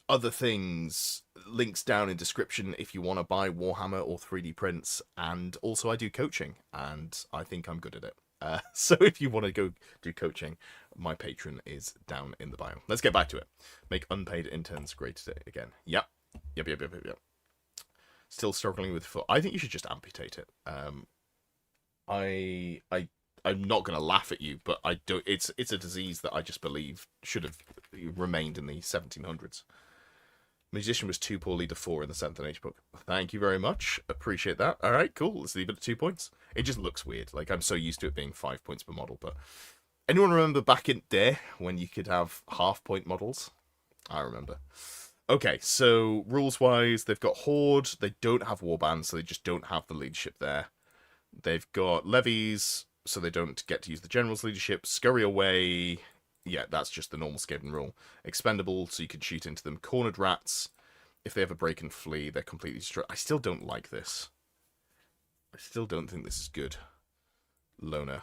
Speaker 1: other things, links down in description if you want to buy Warhammer or 3D prints. And also I do coaching, and I think I'm good at it. So if you want to go do coaching, my Patreon is down in the bio. Let's get back to it. Make unpaid interns great again. Yep. Still struggling with foot. I think you should just amputate it. I'm not going to laugh at you, but I don't. It's a disease that I just believe should have remained in the 1700s. Musician was 2, poor leader 4 in the 7th and 8th book. Thank you very much. Appreciate that. All right, cool. Let's leave it at 2 points. It just looks weird. Like, I'm so used to it being 5 points per model. But anyone remember back in day when you could have half-point models? I remember. Okay, so rules-wise, they've got Horde. They don't have Warband, so they just don't have the leadership there. They've got Levies, so they don't get to use the General's leadership. Scurry away... Yeah, that's just the normal Skaven rule. Expendable, so you can shoot into them. Cornered rats. If they ever break and flee, they're completely destroyed. I still don't like this. I still don't think this is good. Loner.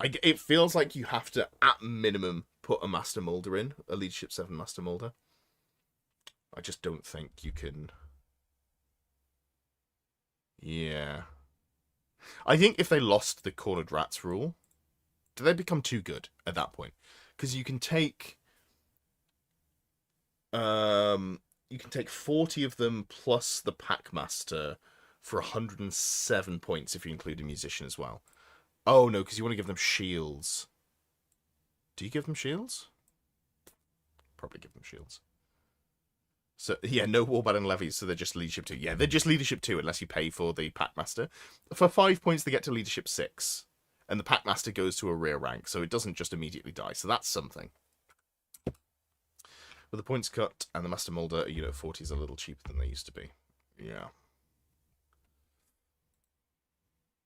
Speaker 1: It feels like you have to, at minimum, put a Master Molder in. A Leadership 7 Master Molder. I just don't think you can... Yeah. I think if they lost the Cornered Rats rule... Do they become too good at that point? Because you can take 40 of them plus the Packmaster for 107 points if you include a musician as well. Oh no, because you want to give them shields. Do you give them shields? Probably give them shields. So yeah, no Warband and Levies, so they're just leadership 2. Yeah, they're just leadership 2 unless you pay for the Packmaster. For 5 points, they get to leadership 6. And the Packmaster goes to a rear rank, so it doesn't just immediately die. So that's something. With the points cut and the Master Molder, a unit of 40 is a little cheaper than they used to be. Yeah.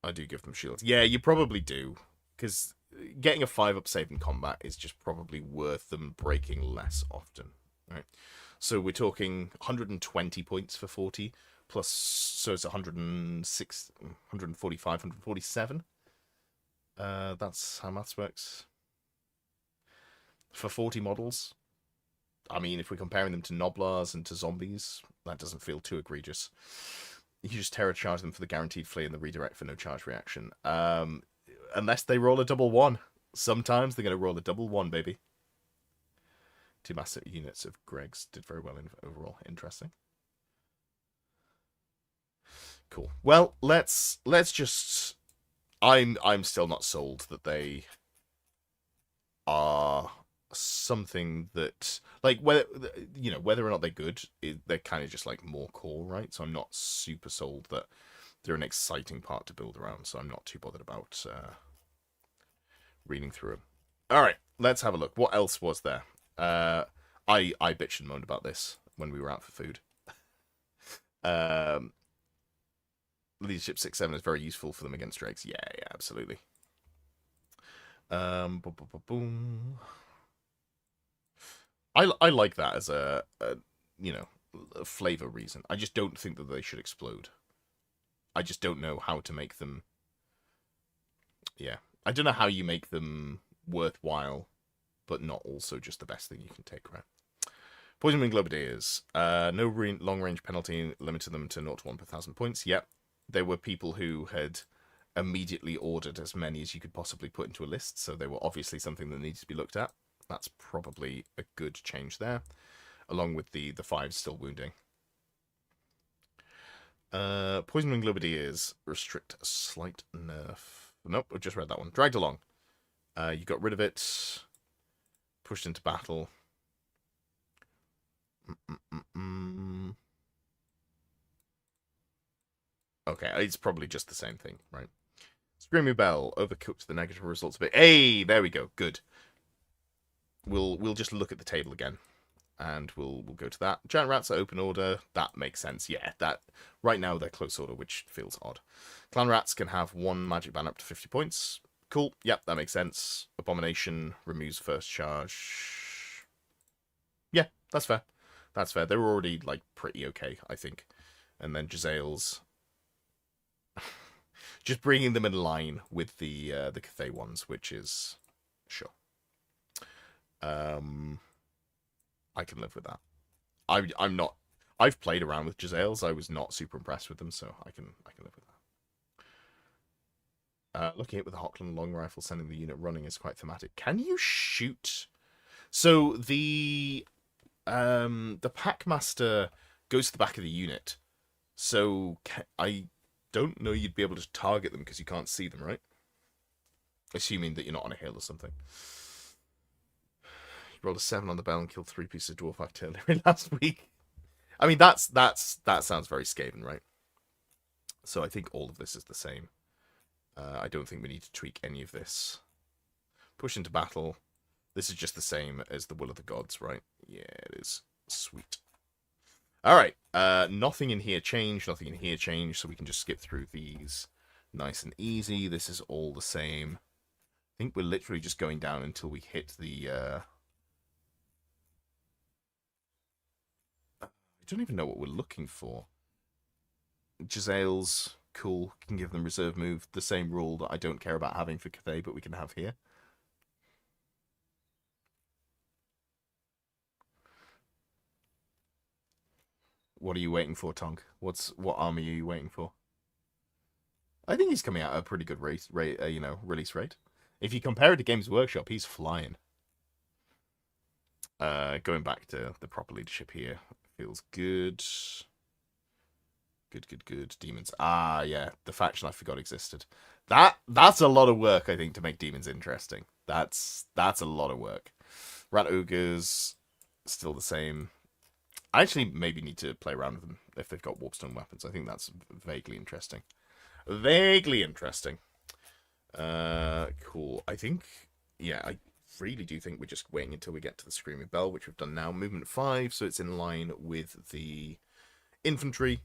Speaker 1: I do give them shields. Yeah, you probably do. Because getting a 5-up save in combat is just probably worth them breaking less often. Right. So we're talking 120 points for 40. Plus, so it's 106, 145, 147. That's how maths works. For 40 models. I mean, if we're comparing them to Noblars and to zombies, that doesn't feel too egregious. You just terror charge them for the guaranteed flee and the redirect for no charge reaction. Unless they roll a double 1. Sometimes they're going to roll a double 1, baby. Two massive units of Greg's did very well in overall. Interesting. Cool. Well, let's just. I'm still not sold that they are something that, like, whether whether or not they're good, they're kind of just like more core, right? So I'm not super sold that they're an exciting part to build around. So I'm not too bothered about reading through them. All right, let's have a look. What else was there? I bitched and moaned about this when we were out for food. Leadership 6/7 is very useful for them against drakes. Yeah, absolutely. Boom. I like that as a flavor reason. I just don't think that they should explode. I just don't know how to make them. Yeah, I don't know how you make them worthwhile, but not also just the best thing you can take, right? Poison Wing Globadiers. No long range penalty, limited them to 0 to 1 per 1,000 points. Yep. There were people who had immediately ordered as many as you could possibly put into a list, so they were obviously something that needs to be looked at. That's probably a good change there, along with the 5 still wounding. Poison Wing Globadiers restrict a slight nerf. Nope, I just read that one. Dragged along. You got rid of it. Pushed into battle. Okay, it's probably just the same thing, right? Screaming Bell overcooked the negative results a bit. Hey, there we go. Good. We'll just look at the table again, and we'll go to that. Giant rats are open order. That makes sense. Yeah, that right now they're close order, which feels odd. Clan rats can have 1 magic ban up to 50 points. Cool. Yep, that makes sense. Abomination removes first charge. Yeah, that's fair. That's fair. They were already like pretty okay, I think. And then Jezzail's. Just bringing them in line with the Cathay ones, which is sure. I can live with that. I'm not. I've played around with Jezzail's. I was not super impressed with them, so I can live with that. Looking at with the Hockland long rifle, sending the unit running is quite thematic. Can you shoot? So the Packmaster goes to the back of the unit. So I don't know you'd be able to target them because you can't see them, right? Assuming that you're not on a hill or something. You rolled a 7 on the bell and killed 3 pieces of dwarf artillery last week. I mean, that sounds very Skaven, right? So I think all of this is the same. I don't think we need to tweak any of this. Push into battle. This is just the same as the Will of the Gods, right? Yeah, it is. Sweet. All right. Nothing in here changed. Nothing in here changed. So we can just skip through these nice and easy. This is all the same. I think we're literally just going down until we hit the... I don't even know what we're looking for. Jezzail's cool. Can give them reserve move. The same rule that I don't care about having for Cathay, but we can have here. What are you waiting for, Tonk? What army are you waiting for? I think he's coming out at a pretty good release rate. If you compare it to Games Workshop, he's flying. Going back to the proper leadership here. Feels good. Good. Demons. Ah, yeah. The faction I forgot existed. That's a lot of work, I think, to make demons interesting. That's a lot of work. Rat ogres, still the same. I actually maybe need to play around with them if they've got warpstone weapons. I think that's vaguely interesting. Cool. I think, yeah, I really do think we're just waiting until we get to the Screaming Bell, which we've done now. Movement 5, so it's in line with the infantry.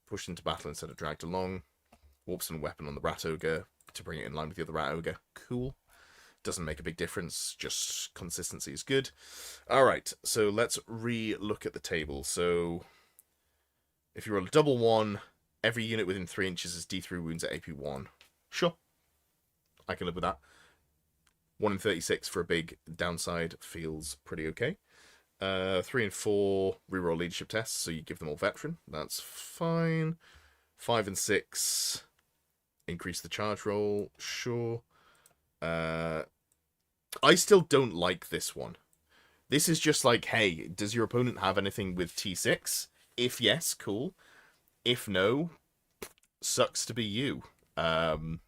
Speaker 1: Pushed into battle instead of dragged along. Warpstone weapon on the Rat Ogre to bring it in line with the other Rat Ogre. Cool. Doesn't make a big difference, just consistency is good. Alright, so let's re-look at the table. So, if you roll a double 1, every unit within 3 inches is D3 wounds at AP1. Sure. I can live with that. 1 in 36 for a big downside feels pretty okay. 3 and 4 reroll leadership tests, so you give them all veteran. That's fine. 5 and 6 increase the charge roll. Sure. I still don't like this one. This is just like, hey, does your opponent have anything with T6? If yes, cool. If no, sucks to be you. You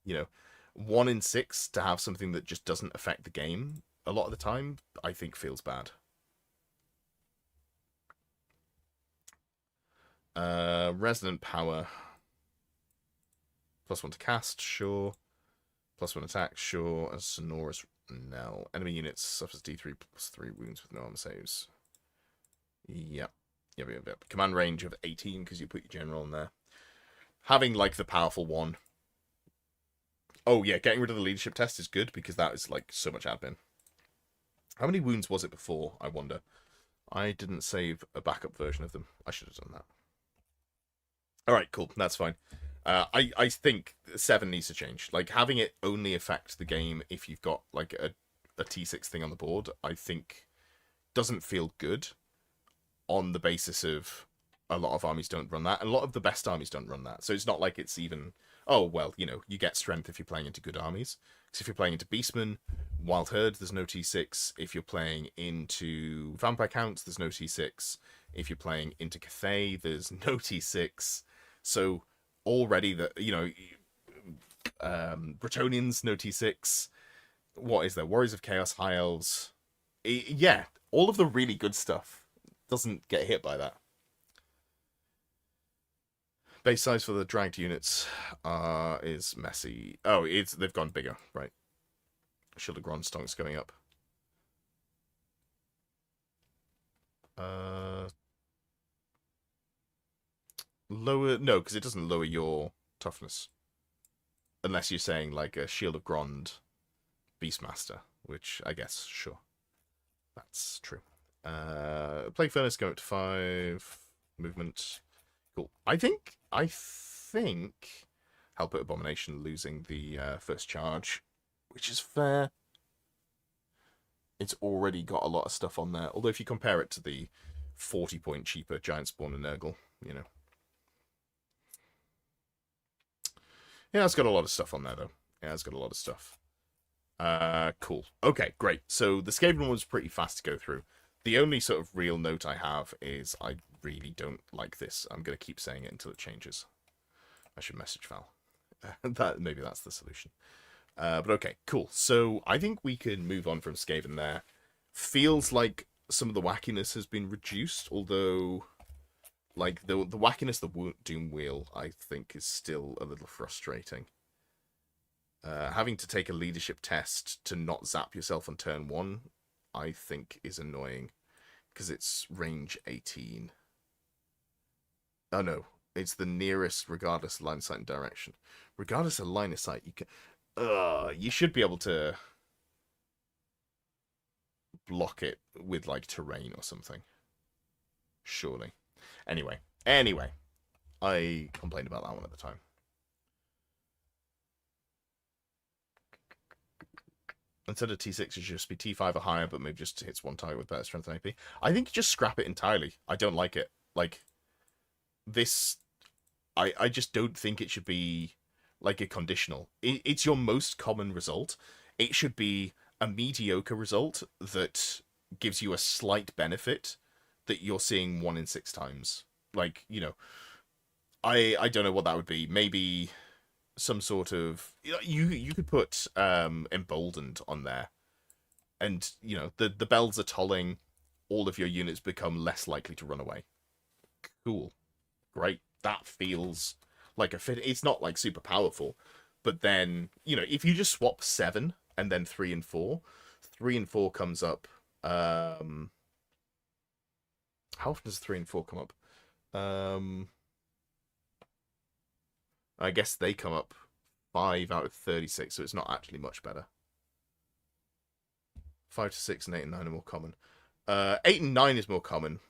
Speaker 1: know, 1 in 6 to have something that just doesn't affect the game a lot of the time, I think feels bad. Resonant Power. +1 to cast, sure. +1 attack, sure. A sonorous knell. Enemy units suffers D3+3 wounds with no armor saves. Yep. Yep. Command range of 18 because you put your general in there. Having like the powerful one. Oh yeah, getting rid of the leadership test is good because that is like so much admin. How many wounds was it before, I wonder? I didn't save a backup version of them. I should have done that. Alright, cool. That's fine. I think 7 needs to change. Like, having it only affect the game if you've got, like, a T6 thing on the board, I think doesn't feel good on the basis of a lot of armies don't run that. And a lot of the best armies don't run that. So it's not like it's even, oh, well, you know, you get strength if you're playing into good armies. Because if you're playing into Beastmen, Wild Herd, there's no T6. If you're playing into Vampire Counts, there's no T6. If you're playing into Cathay, there's no T6. So already that, you know, Bretonnians, no T6. What is there? Warriors of Chaos, High Elves. Yeah, all of the really good stuff doesn't get hit by that. Base size for the dragged units is messy. Oh, they've gone bigger, right? Shield of Gronstonks going up. Lower, no, because it doesn't lower your toughness. Unless you're saying like a Shield of Grond Beastmaster, which I guess, sure. That's true. Plague Furnace going up to 5. Movement. Cool. I think Hellpit Abomination losing the first charge, which is fair. It's already got a lot of stuff on there. Although if you compare it to the 40-point cheaper Giant Spawn and Nurgle, you know. Yeah, it's got a lot of stuff on there, though. Yeah, it's got a lot of stuff. Cool. Okay, great. So the Skaven one was pretty fast to go through. The only sort of real note I have is I really don't like this. I'm going to keep saying it until it changes. I should message Val. Maybe that's the solution. But okay, cool. So I think we can move on from Skaven there. Feels like some of the wackiness has been reduced, although like the wackiness of the Doom Wheel, I think, is still a little frustrating. Having to take a leadership test to not zap yourself on turn 1, I think, is annoying because it's range 18. Oh no, it's the nearest regardless of line of sight and direction. Regardless of line of sight, you should be able to block it with like terrain or something. Surely. Anyway, I complained about that one at the time. Instead of T6, it should just be T5 or higher, but maybe just hits one target with better strength and AP. I think just scrap it entirely. I don't like it. Like, this, I just don't think it should be like a conditional. It's your most common result. It should be a mediocre result that gives you a slight benefit that you're seeing 1 in 6 times. Like, you know, I don't know what that would be. Maybe some sort of, you could put emboldened on there, and you know the bells are tolling, all of your units become less likely to run away. Cool, great. That feels like a fit. It's not like super powerful, but then you know if you just swap 7 and then 3 and 4, 3 and 4 comes up. How often does 3 and 4 come up? I guess they come up 5 out of 36, so it's not actually much better. 5 to 6 and 8 and 9 are more common. 8 and 9 is more common.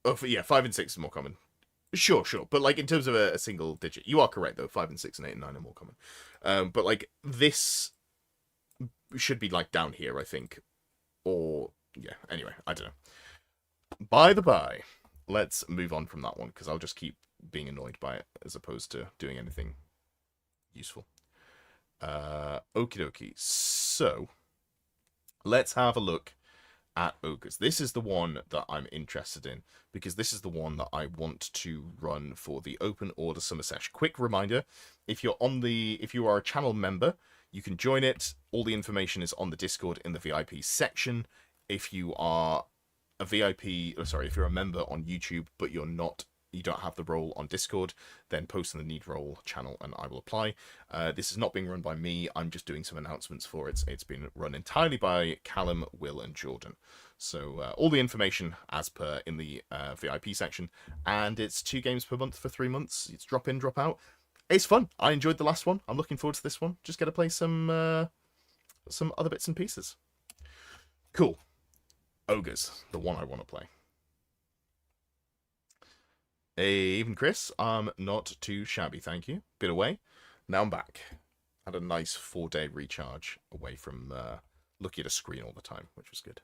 Speaker 1: Oh, yeah, 5 and 6 is more common. Sure. But like in terms of a single digit, you are correct though. 5 and 6 and 8 and 9 are more common. But like this should be like down here, I think. Or yeah. Anyway, I don't know. By the by, let's move on from that one because I'll just keep being annoyed by it as opposed to doing anything useful. Okie dokie. So let's have a look at ogres. This is the one that I'm interested in, because this is the one that I want to run for the Open Order Summer Sesh. Quick reminder, if you are a channel member, you can join it. All the information is on the Discord in the VIP section. If you are a if you're a member on YouTube, but you don't have the role on Discord, then post in the Need Role channel and I will apply. This is not being run by me. I'm just doing some announcements for it. It's been run entirely by Callum, Will, and Jordan. So all the information as per in the VIP section. And it's 2 games per month for 3 months. It's drop in, drop out. It's fun. I enjoyed the last one. I'm looking forward to this one. Just get to play some other bits and pieces. Cool. Ogres, the one I want to play. Even Chris, I'm not too shabby, thank you. Been away, now I'm back. Had a nice 4-day recharge away from looking at a screen all the time, which was good.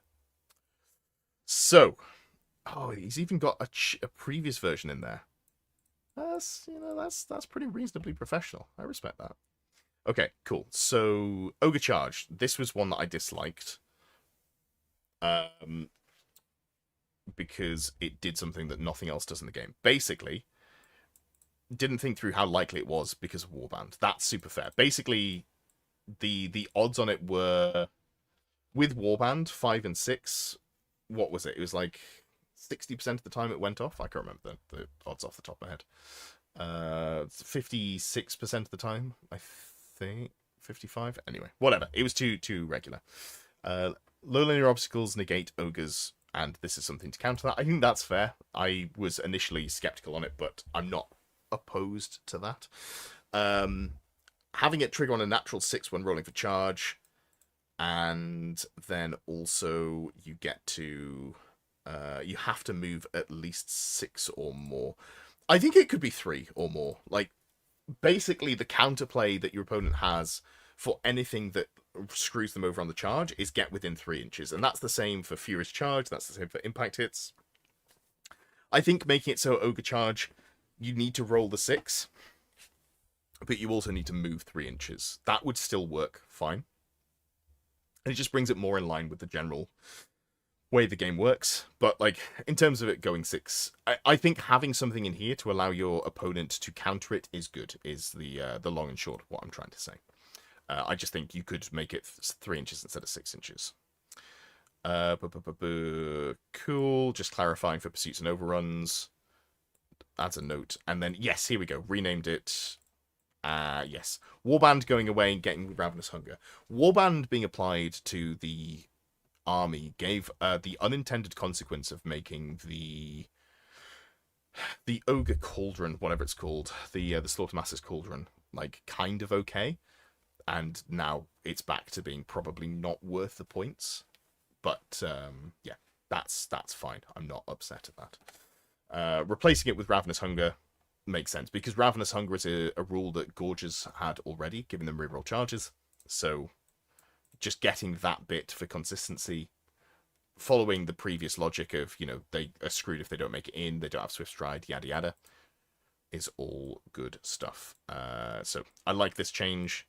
Speaker 1: So, oh, he's even got a previous version in there. That's pretty reasonably professional. I respect that. Okay, cool. So, Ogre Charge. This was one that I disliked. Because it did something that nothing else does in the game. Basically, didn't think through how likely it was because of Warband. That's super fair. Basically, the odds on it were, with Warband 5 and 6, what was it? It was like 60% of the time it went off. I can't remember the odds off the top of my head. 56% of the time, I think. 55. Anyway, whatever. It was too regular. Low linear obstacles negate ogres, and this is something to counter that. I think that's fair. I was initially skeptical on it, but I'm not opposed to that. Having it trigger on a natural 6 when rolling for charge, and then also you get to you have to move at least 6 or more. I think it could be 3 or more. Like, basically the counterplay that your opponent has for anything that screws them over on the charge is get within 3 inches, and that's the same for Furious Charge, that's the same for impact hits. I think making it so Ogre Charge, you need to roll the 6, but you also need to move 3 inches. That would still work fine. And it just brings it more in line with the general way the game works. But, like, in terms of it going 6, I think having something in here to allow your opponent to counter it is good, is the long and short of what I'm trying to say. I just think you could make it 3 inches instead of 6 inches. Cool. Just clarifying for pursuits and overruns. Adds a note. And then, yes, here we go. Renamed it. Yes. Warband going away and getting Ravenous Hunger. Warband being applied to the army gave the unintended consequence of making the Ogre Cauldron, whatever it's called, the Slaughtermaster's Cauldron, like, kind of okay. And now it's back to being probably not worth the points. But, yeah, that's fine. I'm not upset at that. Replacing it with Ravenous Hunger makes sense, because Ravenous Hunger is a rule that Gorges had already, giving them reroll charges. So, just getting that bit for consistency, following the previous logic of, you know, they are screwed if they don't make it in, they don't have Swift Stride, yada yada, is all good stuff. So, I like this change.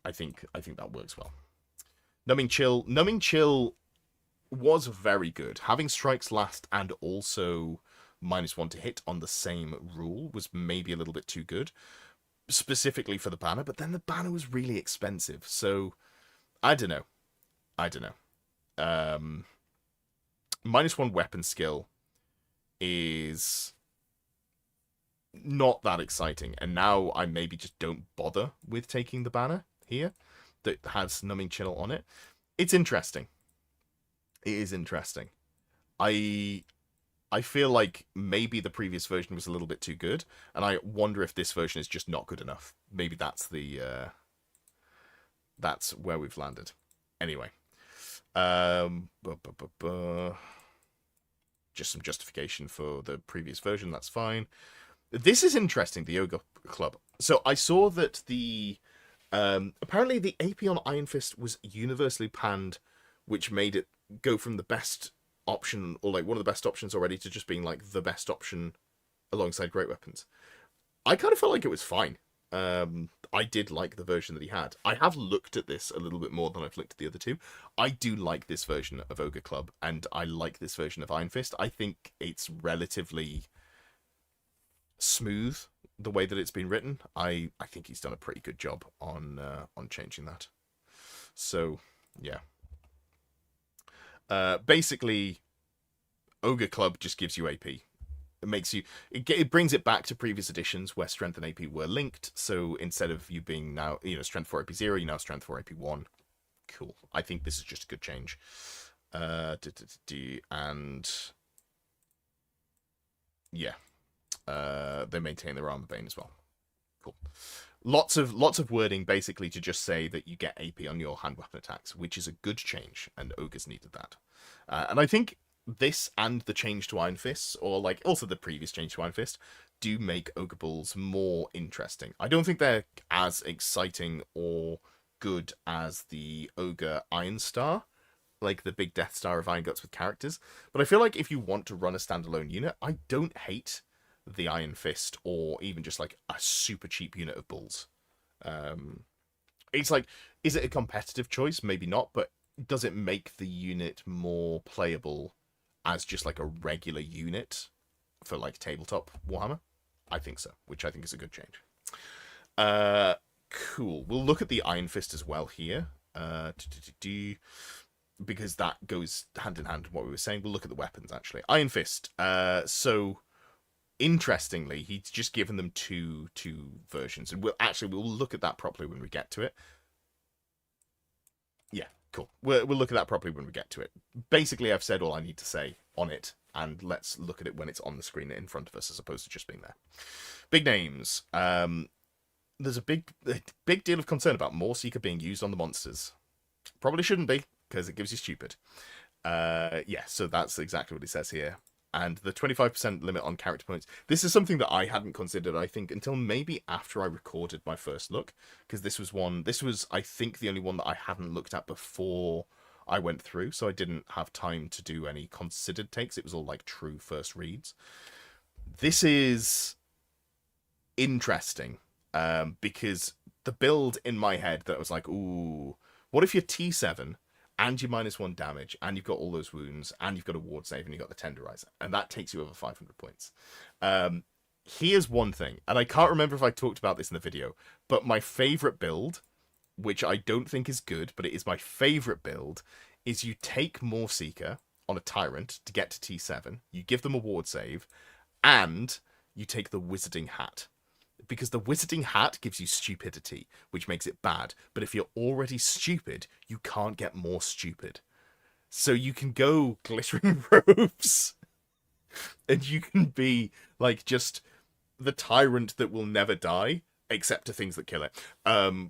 Speaker 1: I think that works well. Numbing Chill. Numbing Chill was very good. Having strikes last and also -1 to hit on the same rule was maybe a little bit too good, specifically for the banner, but then the banner was really expensive. So, I don't know. -1 weapon skill is not that exciting, and now I maybe just don't bother with taking the banner here that has Numbing Chill on it. It's interesting. It is interesting. I feel like maybe the previous version was a little bit too good, and I wonder if this version is just not good enough. Maybe that's that's where we've landed. Anyway, just some justification for the previous version. That's fine. This is interesting. The Ogre Club. So I saw that the apparently the AP on Iron Fist was universally panned, which made it go from the best option, or like one of the best options already, to just being like the best option alongside great weapons. I kind of felt like it was fine. I did like the version that he had. I have looked at this a little bit more than I've looked at the other two. I do like this version of Ogre Club, and I like this version of Iron Fist. I think it's relatively smooth the way that it's been written. I think he's done a pretty good job on changing that. So yeah, basically, Ogre Club just gives you AP. It makes you, it brings it back to previous editions where strength and AP were linked. So instead of you being now, strength 4 AP 0, you now strength 4 AP 1. Cool. I think this is just a good change. And yeah, they maintain their armor bane as well. Cool. Lots of wording basically to just say that you get AP on your hand weapon attacks, which is a good change, and Ogres needed that. And I think this and the change to Iron Fists, or like also the previous change to Iron Fist, do make Ogre Bulls more interesting. I don't think they're as exciting or good as the Ogre Iron Star, like the big Death Star of Iron Guts with characters. But I feel like if you want to run a standalone unit, I don't hate the Iron Fist or even just like a super cheap unit of Bulls. It's like, is it a competitive choice? Maybe not, but does it make the unit more playable as just like a regular unit for like tabletop Warhammer? I think so, which I think is a good change. Cool. We'll look at the Iron Fist as well here, because that goes hand in hand with what we were saying. We'll look at the weapons actually. Iron Fist. So interestingly, he's just given them two versions, and we'll look at that properly when we get to it. Yeah, cool. We'll look at that properly when we get to it. Basically, I've said all I need to say on it, and let's look at it when it's on the screen in front of us, as opposed to just being there. Big names. There's a big deal of concern about more Seeker being used on the monsters. Probably shouldn't be, because it gives you stupid. Yeah, so that's exactly what it says here. And the 25% limit on character points. This is something that I hadn't considered, I think, until maybe after I recorded my first look. Because this was, I think, the only one that I hadn't looked at before I went through. So I didn't have time to do any considered takes. It was all like true first reads. This is interesting. Because the build in my head that was like, ooh, what if you're T7 and you -1 damage, and you've got all those wounds, and you've got a ward save, and you've got the tenderizer, and that takes you over 500 points. Here's one thing, and I can't remember if I talked about this in the video, but my favorite build, which I don't think is good, but it is my favorite build, is you take more Seeker on a Tyrant to get to T7, you give them a ward save, and you take the Wizarding Hat. Because the Wizarding Hat gives you stupidity, which makes it bad. But if you're already stupid, you can't get more stupid. So you can go Glittering Robes, and you can be like just the tyrant that will never die, except to things that kill it.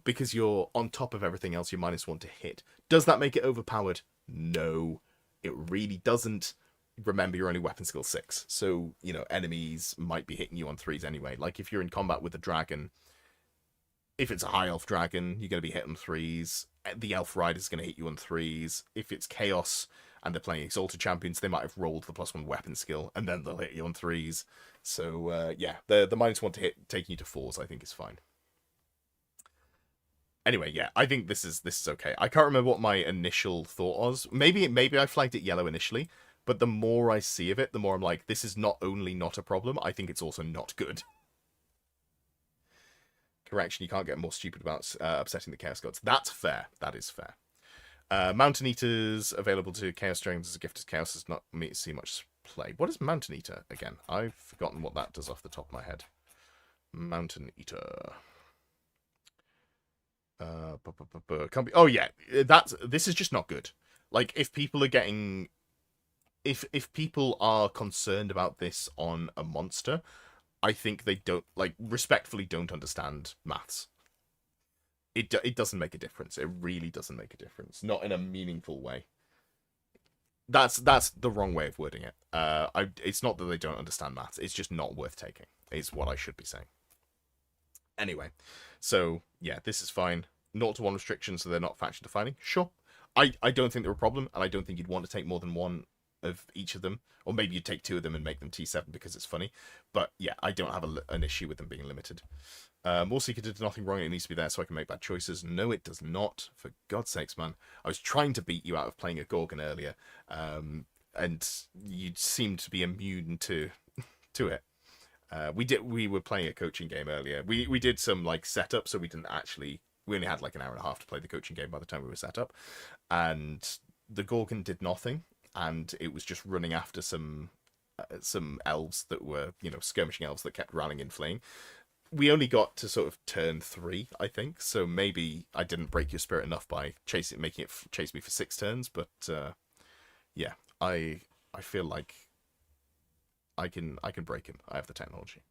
Speaker 1: Because you're on top of everything else, you're -1 to hit. Does that make it overpowered? No, it really doesn't. Remember, you're only weapon skill 6, so enemies might be hitting you on 3s anyway. Like if you're in combat with a dragon, if it's a high elf dragon, you're going to be hit on 3s. The elf rider's going to hit you on 3s. If it's chaos and they're playing exalted champions, they might have rolled the +1 weapon skill, and then they'll hit you on 3s. So yeah, the -1 to hit taking you to 4s I think is fine. Anyway, yeah, I think this is okay. I can't remember what my initial thought was. Maybe I flagged it yellow initially. But the more I see of it, the more I'm like, this is not only not a problem, I think it's also not good. Correction, you can't get more stupid about upsetting the Chaos Gods. That's fair. That is fair. Mountain Eaters available to Chaos Dragons as a gift as Chaos does not see much play. What is Mountain Eater again? I've forgotten what that does off the top of my head. Mountain Eater. Oh yeah, this is just not good. Like if people are getting... If people are concerned about this on a monster, I think they respectfully don't understand maths. It doesn't make a difference. It really doesn't make a difference. Not in a meaningful way. That's the wrong way of wording it. It's not that they don't understand maths. It's just not worth taking, is what I should be saying. Anyway, so yeah, this is fine. 0 to 1 restrictions, so they're not faction defining. Sure. I don't think they're a problem, and I don't think you'd want to take more than one of each of them. Or maybe you take 2 of them and make them T7 because it's funny. But yeah, I don't have an issue with them being limited. Warseeker did nothing wrong. It needs to be there so I can make bad choices. No, it does not. For God's sakes, man. I was trying to beat you out of playing a Gorgon earlier. And you seemed to be immune to it. We were playing a coaching game earlier. We did some like setup, so we only had like an hour and a half to play the coaching game by the time we were set up. And the Gorgon did nothing, and it was just running after some elves that were, skirmishing elves that kept rallying and fleeing. We only got to sort of turn 3, I think, so maybe I didn't break your spirit enough by making it chase me for 6 turns, but yeah, I feel like I can break him. I have the technology.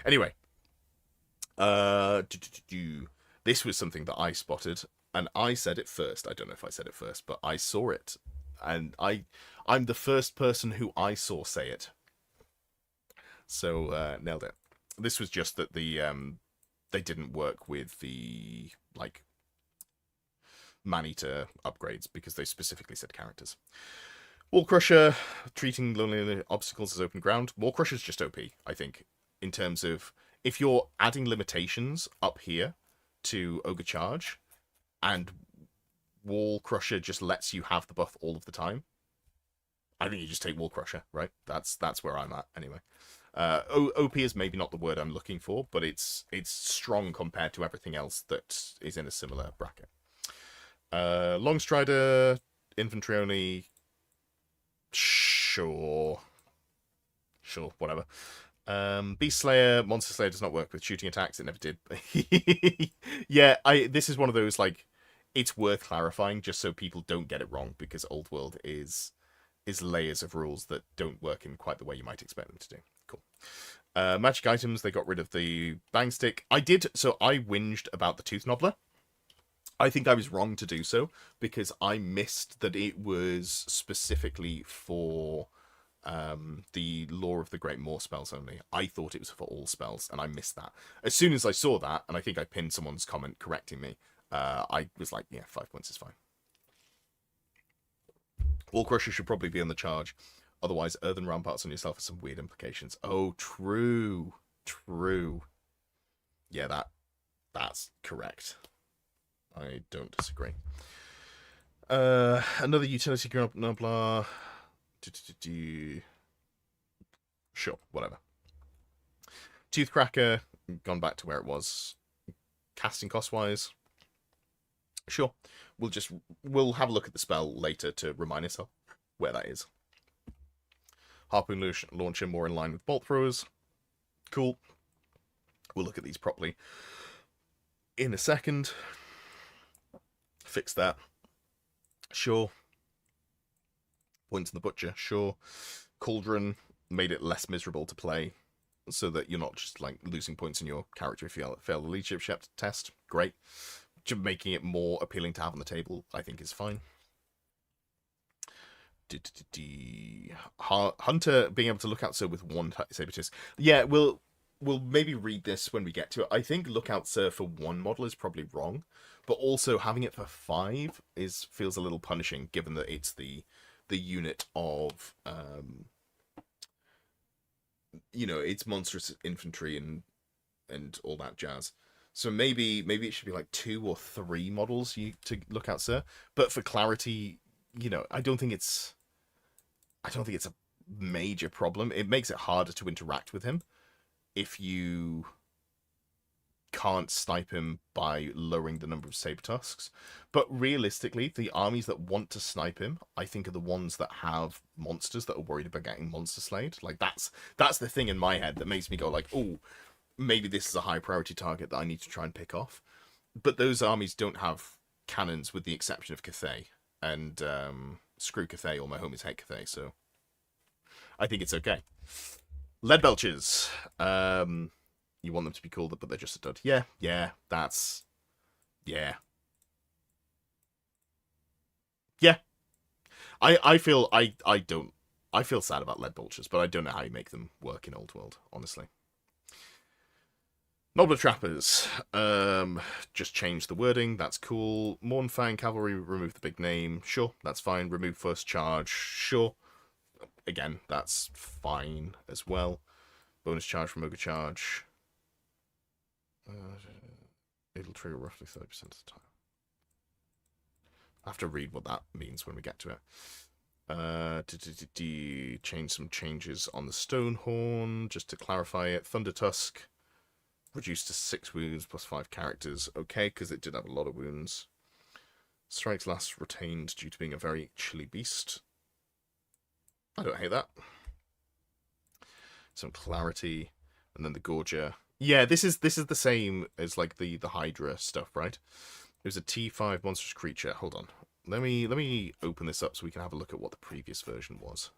Speaker 1: Anyway, this was something that I spotted, and I said it first. I don't know if I said it first, but I saw it, and I'm the first person who I saw say it. So nailed it. This was just that they didn't work with the like man-eater upgrades because they specifically said characters. Wall Crusher, treating lonely obstacles as open ground. Wall Crusher's just OP, I think, in terms of if you're adding limitations up here to Ogre Charge, and Wall Crusher just lets you have the buff all of the time, I think you just take Wall Crusher, right? That's where I'm at, anyway. OP is maybe not the word I'm looking for, but it's strong compared to everything else that is in a similar bracket. Longstrider, infantry only. Sure, whatever. Beast Slayer, Monster Slayer does not work with shooting attacks. It never did. Yeah, this is one of those, like, it's worth clarifying just so people don't get it wrong, because Old World is layers of rules that don't work in quite the way you might expect them to do. Cool. Magic items, they got rid of the bang stick. I whinged about the Tooth Nobbler. I think I was wrong to do so, because I missed that it was specifically for the Law of the Great Maw spells only. I thought it was for all spells, and I missed that. As soon as I saw that, and I think I pinned someone's comment correcting me, I was like, yeah, 5 points is fine. Wall Crusher should probably be on the charge. Otherwise, earthen ramparts on yourself have some weird implications. Oh, true. Yeah, that's correct. I don't disagree. Another utility Noblar. Sure, whatever. Toothcracker, gone back to where it was. Casting cost-wise. Sure. We'll have a look at the spell later to remind ourselves where that is. Harpoon launcher more in line with bolt throwers. Cool. We'll look at these properly in a second. Fix that. Sure. Points in the butcher. Sure. Cauldron made it less miserable to play so that you're not just like losing points in your character if you fail the leadership test. Great. Making it more appealing to have on the table, I think, is fine. Hunter being able to look out Sir with one Sabertooth. Yeah, we'll maybe read this when we get to it. I think Lookout Sir for one model is probably wrong, but also having it for 5 feels a little punishing, given that it's the unit of it's monstrous infantry and all that jazz. So maybe it should be like 2 or 3 models to look out, Sir. But for clarity, I don't think it's a major problem. It makes it harder to interact with him if you can't snipe him by lowering the number of saber tusks. But realistically, the armies that want to snipe him, I think, are the ones that have monsters that are worried about getting monster slayed. Like that's the thing in my head that makes me go like, oh, maybe this is a high priority target that I need to try and pick off. But those armies don't have cannons, with the exception of Cathay. And screw Cathay, or my homies hate Cathay, so I think it's okay. Lead Belches. You want them to be cool, but they're just a dud. Yeah, that's... Yeah. Yeah. I feel sad about Lead Belches, but I don't know how you make them work in Old World, honestly. Nobbler Trappers, just change the wording, that's cool. Mornfang Cavalry, remove the big name, sure, that's fine. Remove first charge, sure. again, that's fine as well. Bonus charge from Ogre Charge. It'll trigger roughly 30% of the time. I have to read what that means when we get to it. Change some changes on the Stonehorn, just to clarify it. Thunder Tusk, reduced to 6 wounds plus 5 characters. Okay, because it did have a lot of wounds. Strikes last retained due to being a very chilly beast. I don't hate that. Some clarity, and then the Gorger. Yeah, this is the same as like the Hydra stuff, right? It was a T5 monstrous creature. Hold on. Let me open this up so we can have a look at what the previous version was.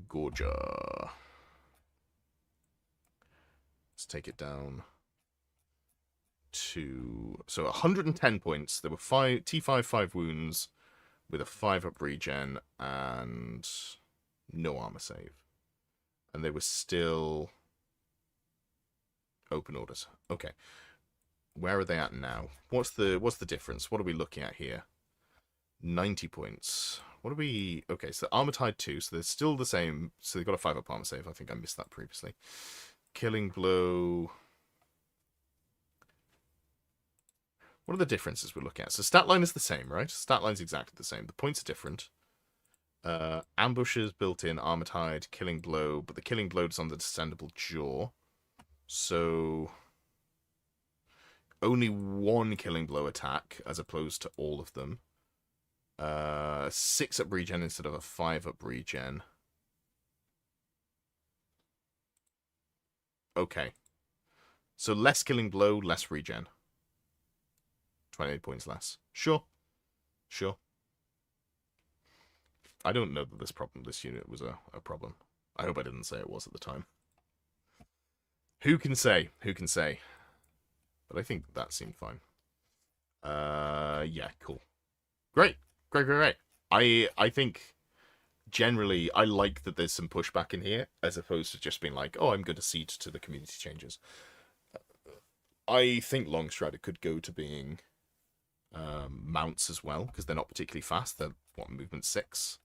Speaker 1: Gorger. Let's take it down to... So 110 points. There were T5 5 wounds with a 5-up regen and no armor save. And they were still open orders. Okay. Where are they at now? What's the difference? What are we looking at here? 90 points. What are we... Okay, so armor tied 2, so they're still the same. So they've got a 5-up armor save. I think I missed that previously. Killing blow. What are the differences we're looking at? So stat line is the same, right? Stat line's exactly the same. The points are different. Ambushes built in, armor tied, killing blow, but the killing blow is on the descendable jaw. So only 1 killing blow attack as opposed to all of them. 6-up regen instead of a 5-up regen. Okay. So less killing blow, less regen. 28 points less. Sure. Sure. I don't know that this unit was a problem. I hope I didn't say it was at the time. Who can say? Who can say? But I think that seemed fine. Yeah, cool. Great. Great. I think generally I like that there's some pushback in here as opposed to just being like, oh, I'm going to cede to the community changes. I think Longstrider could go to being mounts as well, because they're not particularly fast. They're, movement 6?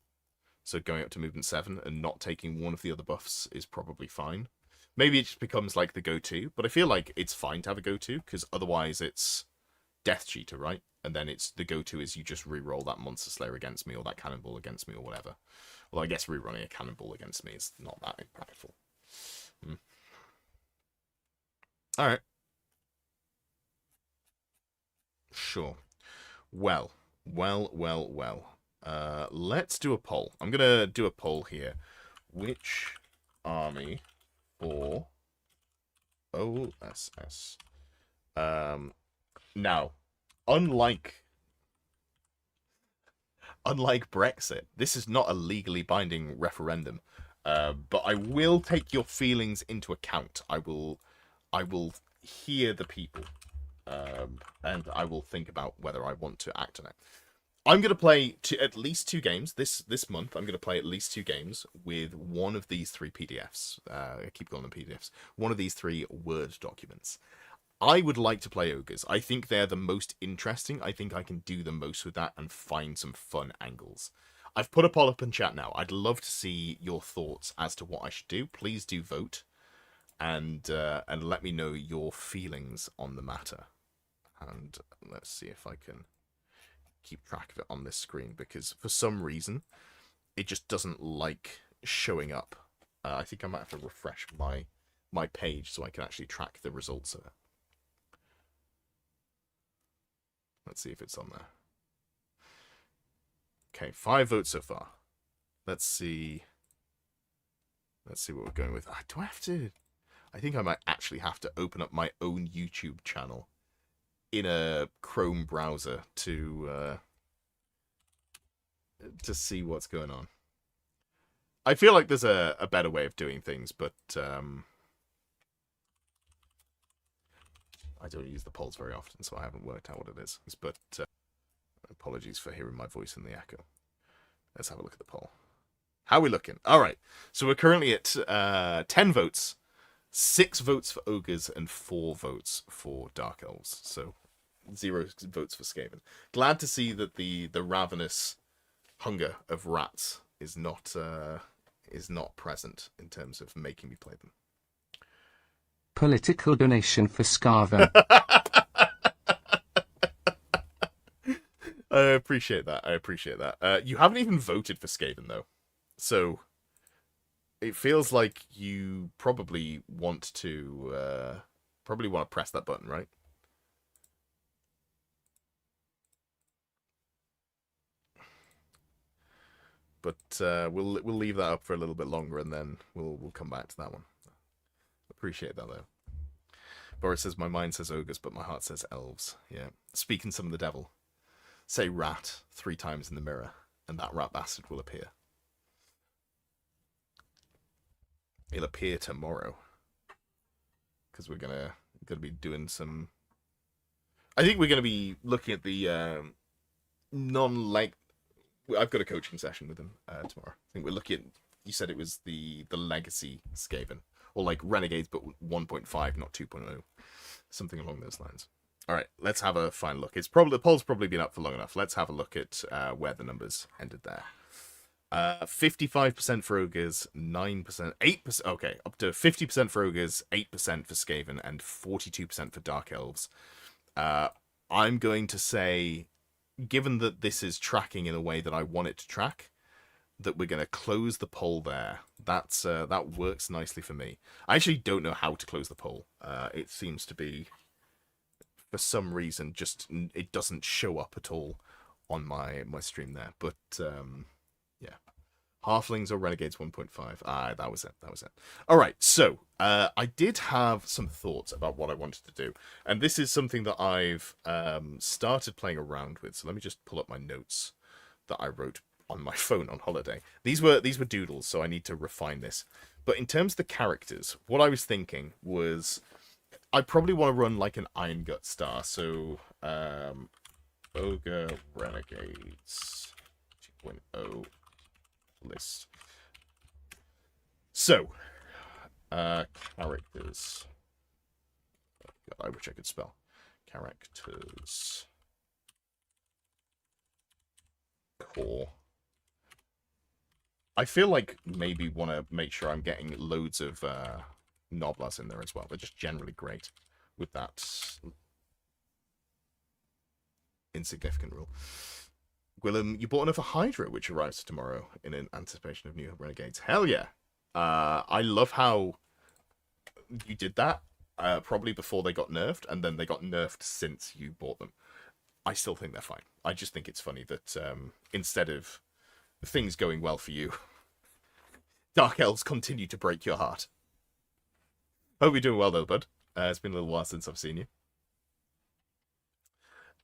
Speaker 1: So going up to movement 7 and not taking one of the other buffs is probably fine. Maybe it just becomes like the go-to, but I feel like it's fine to have a go-to, because otherwise it's Death Cheater, right? And then it's the go-to is you just re-roll that Monster Slayer against me, or that Cannonball against me, or whatever. Well, I guess re-running a Cannonball against me is not that impactful. Alright. Sure. Well. Let's do a poll. I'm going to do a poll here. Which army for OSS? Now, unlike Brexit, this is not a legally binding referendum. But I will take your feelings into account. I will hear the people. And I will think about whether I want to act on it. I'm going to play at least 2 games this month. I'm going to play at least 2 games with one of these 3 PDFs. I keep calling them PDFs. One of these 3 Word documents. I would like to play Ogres. I think they're the most interesting. I think I can do the most with that and find some fun angles. I've put a poll up in chat now. I'd love to see your thoughts as to what I should do. Please do vote. And let me know your feelings on the matter. And let's see if I can keep track of it on this screen, because for some reason it just doesn't like showing up. I think I might have to refresh my page so I can actually track the results of it. Let's see if it's on there. Okay, 5 votes so far. Let's see what we're going with. Do I have to... I think I might actually have to open up my own YouTube channel in a Chrome browser to see what's going on. I feel like there's a better way of doing things, but I don't use the polls very often, so I haven't worked out what it is. But apologies for hearing my voice in the echo. Let's have a look at the poll. How are we looking? All right, so we're currently at 10 votes. 6 votes for Ogres and 4 votes for Dark Elves. So 0 votes for Skaven. Glad to see that the Ravenous hunger of rats is not present in terms of making me play them.
Speaker 2: Political donation for Skaven.
Speaker 1: I appreciate that. You haven't even voted for Skaven though, so it feels like you probably want to press that button, right? But we'll leave that up for a little bit longer, and then we'll come back to that one. Appreciate that though. Boris says my mind says ogres, but my heart says elves. Yeah, speaking some of the devil. Say rat 3 times in the mirror, and that rat bastard will appear. He'll appear tomorrow, because we're gonna be doing some. I think we're gonna be looking at the non-like. I've got a coaching session with him tomorrow. I think we're looking at. You said it was the legacy Skaven, or like Renegades, but 1.5, not 2.0, something along those lines. All right, let's have a final look. The poll's probably been up for long enough. Let's have a look at where the numbers ended there. 55% for ogres, 9%, 8%. Okay, up to 50% for ogres, 8% for Skaven, and 42% for dark elves. I'm going to say, given that this is tracking in a way that I want it to track, that we're going to close the poll there. That works nicely for me. I actually don't know how to close the poll. It seems to be, for some reason, just it doesn't show up at all on my stream there. But yeah, halflings or renegades 1.5. That was it. All right, so I did have some thoughts about what I wanted to do, and this is something that I've started playing around with. So let me just pull up my notes that I wrote on my phone on holiday. These were doodles, so I need to refine this. But in terms of the characters, what I was thinking was I probably want to run like an Iron Gut star. So Ogre Renegades 2.0 list. So characters. God, I wish I could spell. Characters. Core. I feel like maybe want to make sure I'm getting loads of Noblars in there as well. They're just generally great with that insignificant rule. Gwillem, you bought another Hydra, which arrives tomorrow in anticipation of new Renegades. Hell yeah. I love how you did that, probably before they got nerfed, and then they got nerfed since you bought them. I still think they're fine. I just think it's funny that instead of things going well for you, Dark Elves continue to break your heart. Hope you're doing well though, bud. It's been a little while since I've seen you.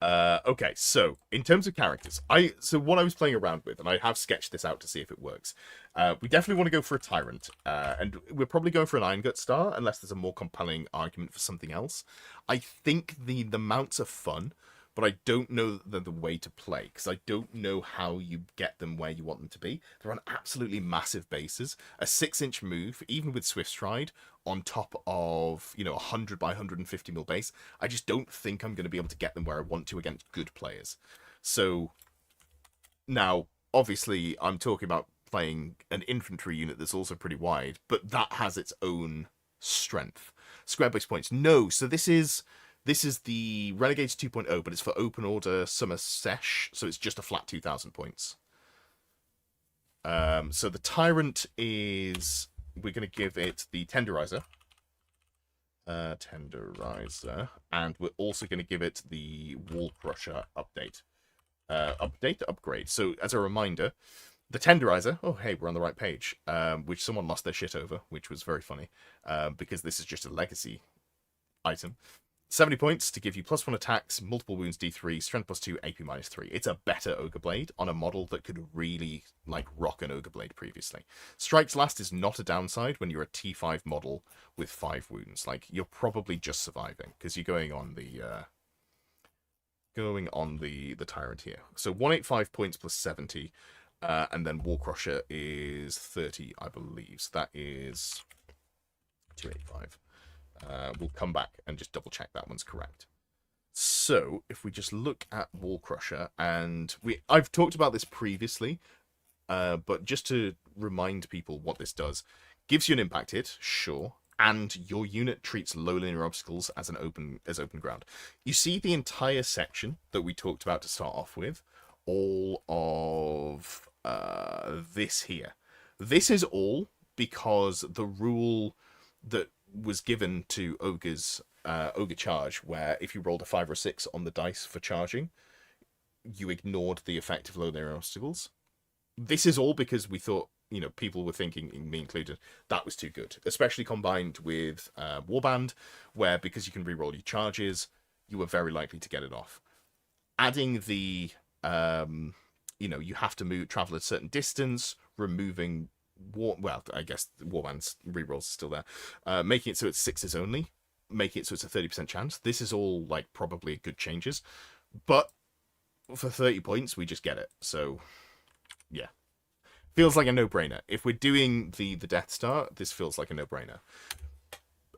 Speaker 1: Okay, so in terms of characters, what I was playing around with, and I have sketched this out to see if it works. We definitely want to go for a Tyrant, and we're probably going for an Iron Gut star, unless there's a more compelling argument for something else. I think the mounts are fun, but I don't know the way to play, because I don't know how you get them where you want them to be. They're on absolutely massive bases. A 6-inch move, even with Swift Stride, on top of, 100 by 150 mil base, I just don't think I'm going to be able to get them where I want to against good players. So, now, obviously, I'm talking about playing an infantry unit that's also pretty wide, but that has its own strength. Square base points. No, so this is the Renegades 2.0, but it's for Open Order Summer Sesh, so it's just a flat 2,000 points. So the Tyrant is... We're going to give it the Tenderizer. And we're also going to give it the Wall Crusher update. Upgrade. So, as a reminder, the Tenderizer... Oh, hey, we're on the right page. Which someone lost their shit over, which was very funny. Because this is just a legacy item. 70 points to give you +1 attacks, multiple wounds D3, strength +2, AP -3. It's a better Ogre Blade on a model that could really, rock an Ogre Blade previously. Strikes Last is not a downside when you're a T5 model with 5 wounds. You're probably just surviving, because you're going on the Tyrant here. So 185 points +70, and then Wall Crusher is 30, I believe. So that is 285. We'll come back and just double check that one's correct. So if we just look at Wall Crusher, and I've talked about this previously, but just to remind people what this does, gives you an impact hit, sure, and your unit treats low linear obstacles as open ground. You see the entire section that we talked about to start off with, all of this here. This is all because the rule that was given to Ogre's Ogre Charge, where if you rolled a 5 or 6 on the dice for charging, you ignored the effect of low linear obstacles. This is all because we thought, people were thinking, me included, that was too good, especially combined with Warband, where because you can reroll your charges, you were very likely to get it off. Adding the, you have to travel a certain distance, removing I guess Warband's rerolls are still there, making it so it's 6s only, making it so it's a 30% chance. This is all probably good changes, but for 30 points, we just get it. So, yeah. Feels like a no-brainer. If we're doing the Death Star, this feels like a no-brainer.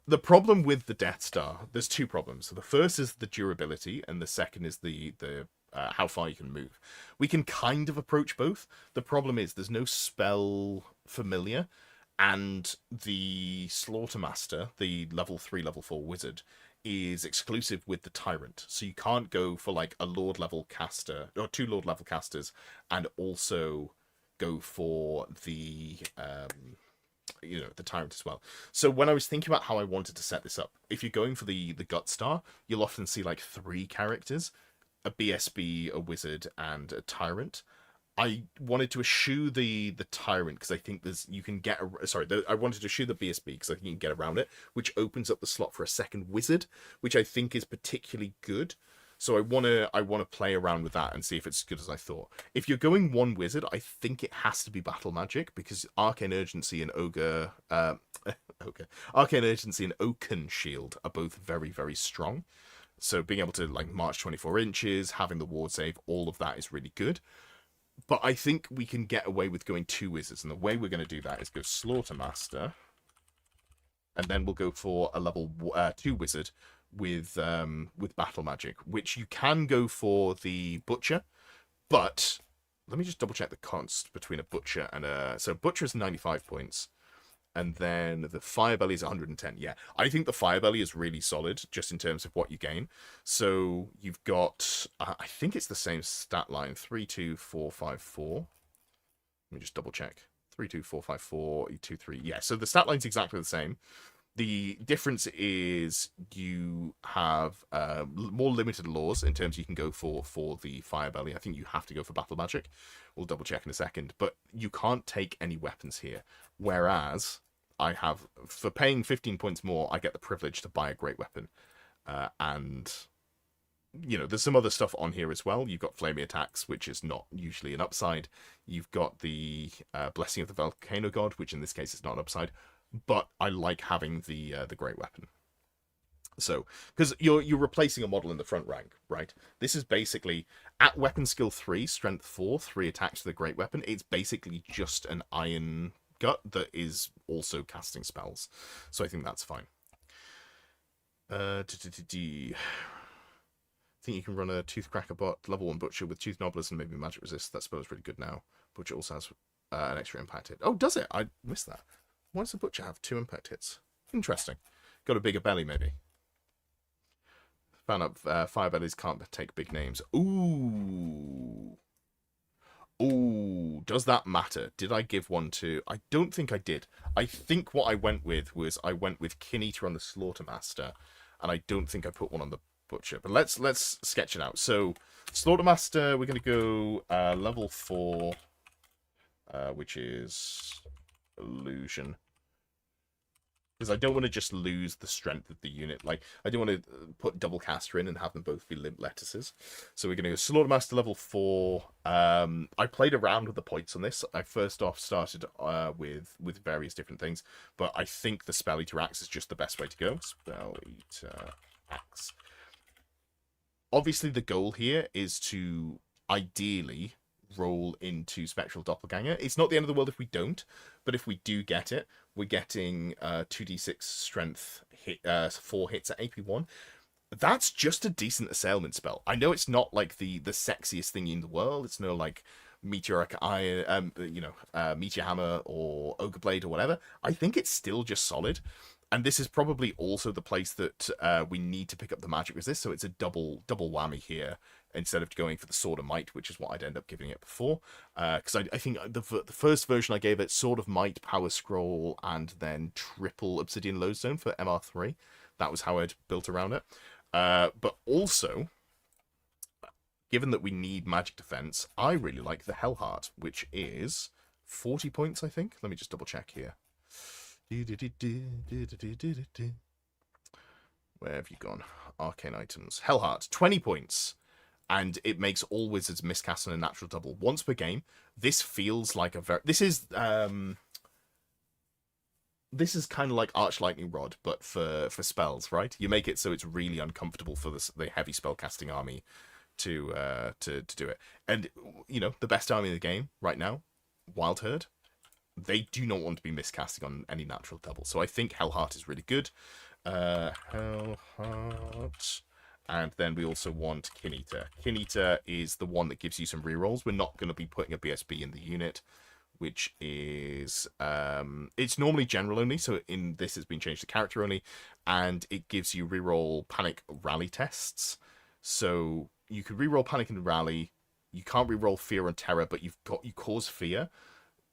Speaker 1: The problem with the Death Star, there's two problems. So the first is the durability, and the second is the how far you can move. We can kind of approach both. The problem is there's no spell familiar, and the Slaughtermaster, the level 3, level 4 wizard, is exclusive with the Tyrant. So you can't go for a Lord level caster, or 2 Lord level casters, and also go for the the Tyrant as well. So when I was thinking about how I wanted to set this up, if you're going for the Gut Star, you'll often see 3 characters, a BSB, a wizard, and a Tyrant. I wanted to eschew the Tyrant because I think I wanted to eschew the BSB because I think you can get around it, which opens up the slot for a second wizard, which I think is particularly good. So I wanna play around with that and see if it's as good as I thought. If you're going one wizard, I think it has to be battle magic, because Arcane Urgency and Arcane Urgency and Oaken Shield are both very, very strong. So being able to march 24 inches, having the ward save, all of that is really good. But I think we can get away with going 2 wizards, and the way we're going to do that is go Slaughtermaster, and then we'll go for a level 2 wizard with battle magic, which you can go for the Butcher, but let me just double check the cost between a Butcher and so Butcher is 95 points, and then the Firebelly is 110. Yeah, I think the Firebelly is really solid just in terms of what you gain. So you've got, I think it's the same stat line, 3, 2, 4, 5, 4. Let me just double check. 3, 2, 4, 5, 4, 2, 3. Yeah, so the stat line's exactly the same. The difference is you have more limited laws in terms you can go for the Firebelly. I think you have to go for battle magic. We'll double check in a second. But you can't take any weapons here. Whereas I have, for paying 15 points more, I get the privilege to buy a great weapon. And, there's some other stuff on here as well. You've got flaming attacks, which is not usually an upside. You've got the Blessing of the Volcano God, which in this case is not an upside. But I like having the great weapon. So, because you're replacing a model in the front rank, right? This is basically at weapon skill 3, strength 4, 3 attacks to the great weapon. It's basically just an iron gut that is also casting spells. So I think that's fine. I think you can run a Toothcracker bot, level 1 Butcher with Tooth Nobblers and maybe Magic Resist. That spell is really good now. Butcher also has an extra impact hit. Oh, does it? I missed that. Why does the Butcher have 2 impact hits? Interesting. Got a bigger belly, maybe. Found out Firebellies can't take big names. Ooh. Ooh. Does that matter? Did I give one to... I don't think I did. I think what I went with was I went with Kin-Eater on the Slaughtermaster, and I don't think I put one on the Butcher. But let's sketch it out. So, Slaughtermaster, we're going to go level 4, which is... Illusion. Because I don't want to just lose the strength of the unit. I don't want to put double caster in and have them both be limp lettuces. So we're going to go Slaughtermaster level 4. I played around with the points on this. I first off started with various different things, but I think the Spell Eater Axe is just the best way to go. Spell Eater Axe. Obviously, the goal here is to ideally roll into Spectral Doppelganger. It's not the end of the world if we don't, but if we do get it, we're getting 2d6 strength hit, 4 hits at AP1. That's just a decent assailment spell. I know it's not like the sexiest thing in the world. It's no like meteoric eye, meteor hammer or ogre blade or whatever. I think it's still just solid. And this is probably also the place that we need to pick up the magic resist. So it's a double whammy here instead of going for the sword of might, which is what I'd end up giving it before. Because I think the first version I gave it sword of might, power scroll, and then triple obsidian lodestone for MR3. That was how I'd built around it. But also, given that we need magic defense, I really like the Hellheart, which is 40 points, I think. Let me just double check here. Where have you gone? Arcane items. Hellheart, 20 points. And it makes all wizards miscast on a natural double once per game. This feels like a very... This is kind of like Arch Lightning Rod, but for spells, right? You make it so it's really uncomfortable for the heavy spellcasting army to do it. And, you know, the best army in the game right now, Wild Herd, they do not want to be miscasting on any natural double. So I think Hellheart is really good. Hellheart. And then we also want Kin Eater. Kin Eater is the one that gives you some rerolls. We're not going to be putting a BSB in the unit, which is... it's normally general only, so in this it's been changed to character only, and it gives you reroll panic rally tests. So you can reroll panic and rally. You can't reroll fear and terror, but you cause fear.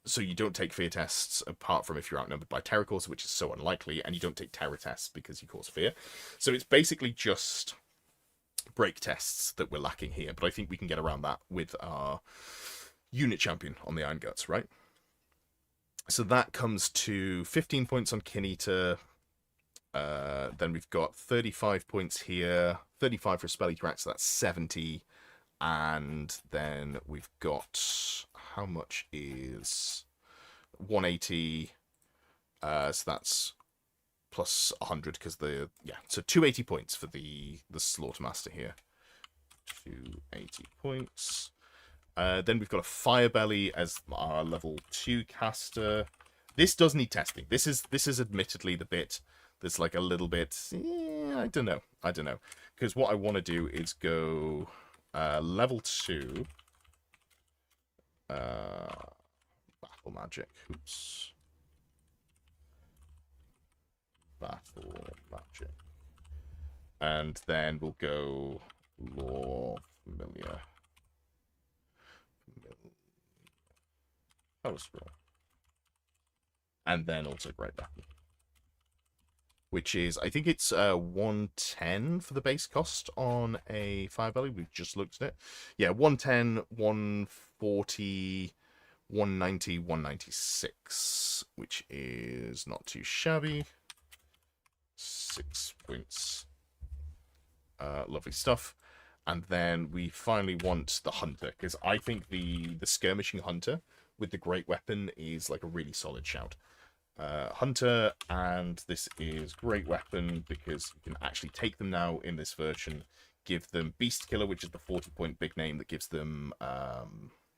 Speaker 1: So you don't take fear tests apart from if you're outnumbered by terror cause, which is so unlikely, and you don't take terror tests because you cause fear. So it's basically just break tests that we're lacking here, but I think we can get around that with our unit champion on the Iron Guts, right? So that comes to 15 points on Kin Eater. Then we've got 35 points here, 35 for Spell Eater Axe, so that's 70. And then we've got, how much is 180? So that's plus 100 because so 280 points for the Slaughtermaster here. 280 points. Then we've got a Firebelly as our level 2 caster. This does need testing. This is admittedly the bit that's like a little bit, I don't know. Because what I want to do is go level 2 battle magic. Oops. Battle magic. And then we'll go Law Familiar. Power scroll. And then also Great Weapon. Which is, I think it's 110 for the base cost on a Firebelly. We've just looked at it. Yeah, 110, 140, 190, 196, which is not too shabby. 6 points. Lovely stuff. And then we finally want the Hunter, because I think the Skirmishing Hunter with the Great Weapon is like a really solid shout. Hunter, and this is Great Weapon because you can actually take them now in this version, give them Beast Killer, which is the 40-point big name that gives them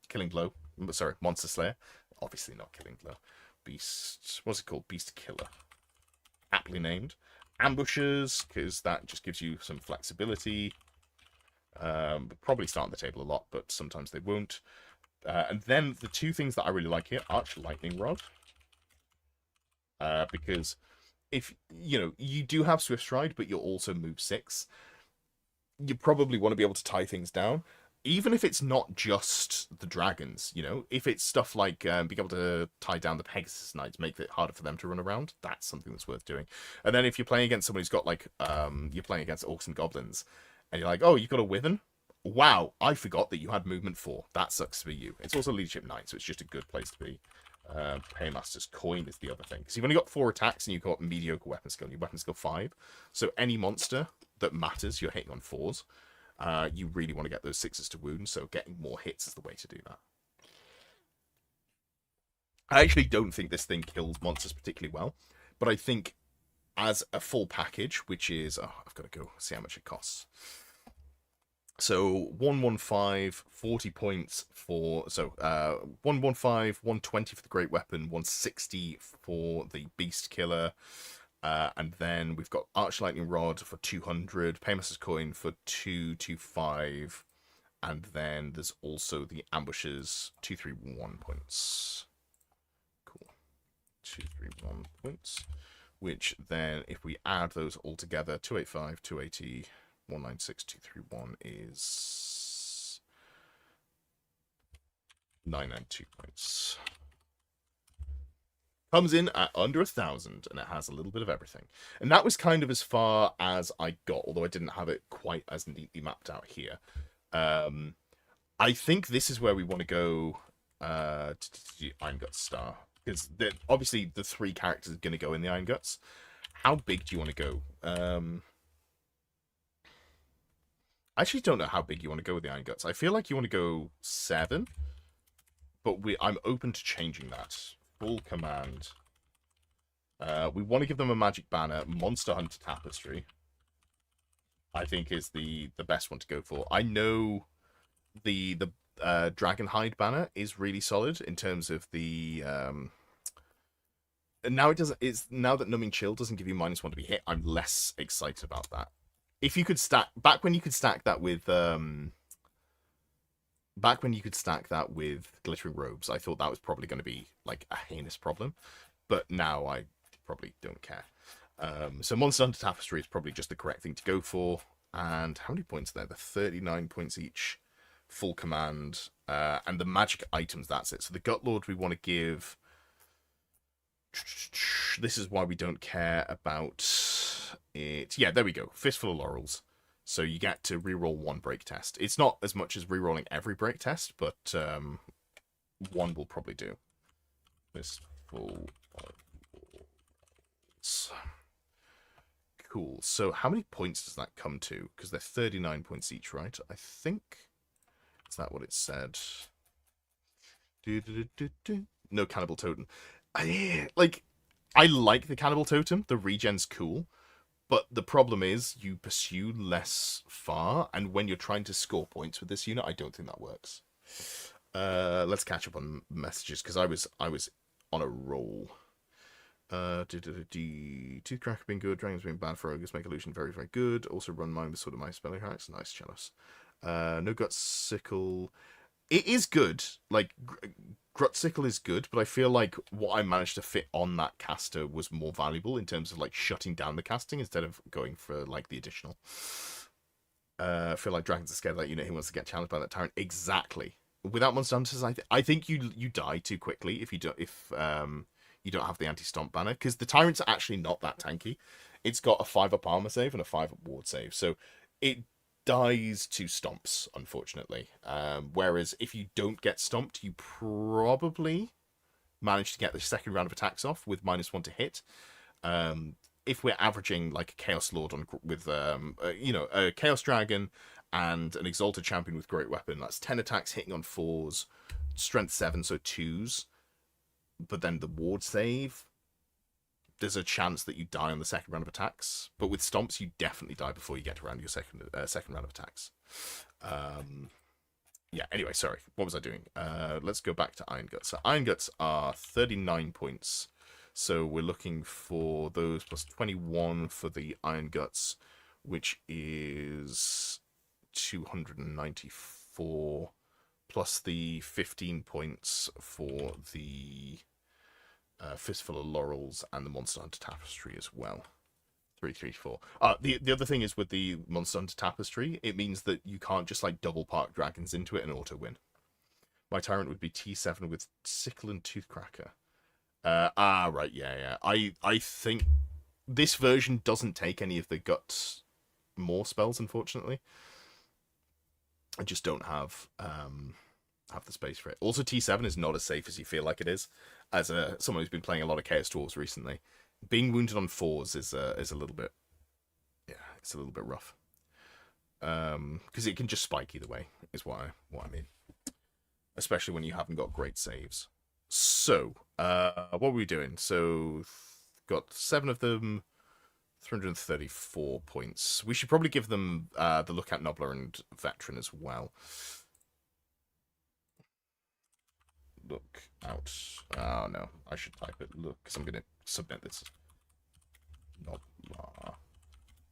Speaker 1: Killing Blow. Sorry, Monster Slayer. Obviously not Killing Blow. Beast, what's it called? Beast Killer. Aptly named. Ambushes, because that just gives you some flexibility. Probably start on the table a lot, but sometimes they won't. And then the two things that I really like here, Arch Lightning Rod. Because if, you do have Swift Stride, but you're also move 6, you probably want to be able to tie things down. Even if it's not just the dragons, if it's stuff like being able to tie down the Pegasus Knights, make it harder for them to run around, that's something that's worth doing. And then if you're playing against someone who's got, you're playing against Orcs and Goblins, and you're like, oh, you've got a Wyvern? Wow, I forgot that you had movement 4. That sucks for you. It's also Leadership 9, so it's just a good place to be. Paymaster's Coin is the other thing. Because you've only got 4 attacks and you've got mediocre weapon skill. Your weapon skill 5. So any monster that matters, you're hitting on 4s. You really want to get those 6s to wound, so getting more hits is the way to do that. I actually don't think this thing kills monsters particularly well, but I think as a full package, which is... Oh, I've got to go see how much it costs. So 115, 40 points for... So 115, 120 for the Great Weapon, 160 for the Beast Killer. And then we've got Arch Lightning Rod for 200, Paymaster's Coin for 225, and then there's also the Ambushes, 231 points. Cool. 231 points. Which then, if we add those all together, 285, 280, 196, 231 is 992 points. Comes in at under 1,000, and it has a little bit of everything. And that was kind of as far as I got, although I didn't have it quite as neatly mapped out here. I think this is where we want to go to Iron Guts Star. Because obviously the 3 characters are going to go in the Iron Guts. How big do you want to go? I actually don't know how big you want to go with the Iron Guts. I feel like you want to go 7. But I'm open to changing that. Full command. We want to give them a magic banner. Monster Hunter Tapestry, I think, is the best one to go for. I know the Dragonhide banner is really solid in terms of the now it doesn't. It's now that Numbing Chill doesn't give you -1 to be hit. I'm less excited about that. If you could stack back when you could stack that with Glittering Robes, I thought that was probably going to be like a heinous problem, but now I probably don't care. So Monster Hunter Tapestry is probably just the correct thing to go for. And how many points are there? They're 39 points each. Full command, and the magic items, that's it. So the Gutlord we want to give... This is why we don't care about it. Yeah, there we go. Fistful of Laurels. So you get to reroll 1 break test. It's not as much as rerolling every break test, but 1 will probably do. Fistful of Laurels. Cool. So how many points does that come to? Because they're 39 points each, right? I think... Is that what it said? No Cannibal Totem. I like the Cannibal Totem. The regen's cool. But the problem is you pursue less far. And when you're trying to score points with this unit, I don't think that works. Let's catch up on messages. Because I was on a roll. Toothcracker being good. Dragons being bad for ogres. Make illusion very, very good. Also run mine with sort of my spelling hacks. Nice, Chalice. No Gut Sickle. It is good. Like, Grut Sickle is good, but I feel like what I managed to fit on that caster was more valuable in terms of, like, shutting down the casting instead of going for, like, the additional. I feel like Dragons are scared of that unit. He wants to get challenged by that tyrant. Exactly. Without Monster Hunters, I think you die too quickly if you don't have the anti-stomp banner, because the tyrants are actually not that tanky. It's got a 5-up armor save and a 5-up ward save, so it dies to stomps, unfortunately. Whereas if you don't get stomped, you probably manage to get the second round of attacks off with -1 to hit. If we're averaging like a Chaos Lord with a Chaos Dragon and an Exalted Champion with Great Weapon, that's 10 attacks hitting on 4s, Strength 7, so 2s. But then the ward save, there's a chance that you die on the second round of attacks. But with stomps, you definitely die before you get around your second round of attacks. Yeah, anyway, sorry. What was I doing? Let's go back to Iron Guts. So Iron Guts are 39 points. So we're looking for those plus 21 for the Iron Guts, which is 294, plus the 15 points for the Fistful of Laurels and the Monster Hunter Tapestry as well. 334. The other thing is with the Monster Hunter Tapestry, it means that you can't just like double park dragons into it and auto win. My tyrant would be T7 with Sickle and Toothcracker. Right, yeah. I think this version doesn't take any of the Guts more spells, unfortunately. I just don't have the space for it. Also, T7 is not as safe as you feel like it is. As someone who's been playing a lot of Chaos Dwarves recently, being wounded on 4s is a little bit, yeah, it's a little bit rough. Because it can just spike either way, is what I mean. Especially when you haven't got great saves. So, what were we doing? So, got 7 of them, 334 points. We should probably give them the Lookout Nobbler and Veteran as well. Look out. Oh no, I should type it. Look, because I'm going to submit this. Noblar,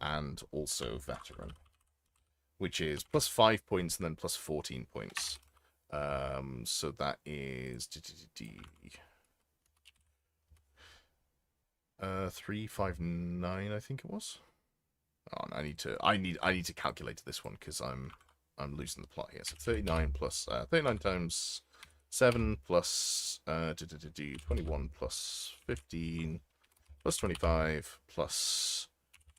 Speaker 1: and also veteran, which is plus 5 points and then plus 14 points. So that is 359, I think it was. Oh, and I need to calculate this one because I'm losing the plot here. So 39 plus 39 times 7 plus 21 plus 15 plus 25 plus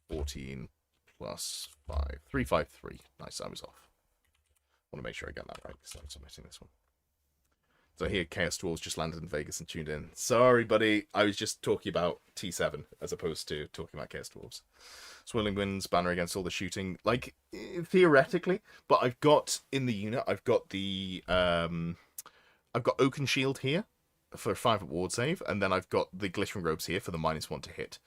Speaker 1: 14 plus 5. 353. Nice, I was off. I want to make sure I get that right because I'm submitting this one. So here, Chaos Dwarves just landed in Vegas and tuned in. Sorry, buddy. I was just talking about T7 as opposed to talking about Chaos Dwarves. Swirling Winds, banner against all the shooting. Like, theoretically, but I've got, in the unit, I've got the, I've got Oaken Shield here for 5 ward save, and then I've got the Glittering Robes here for the -1 to hit.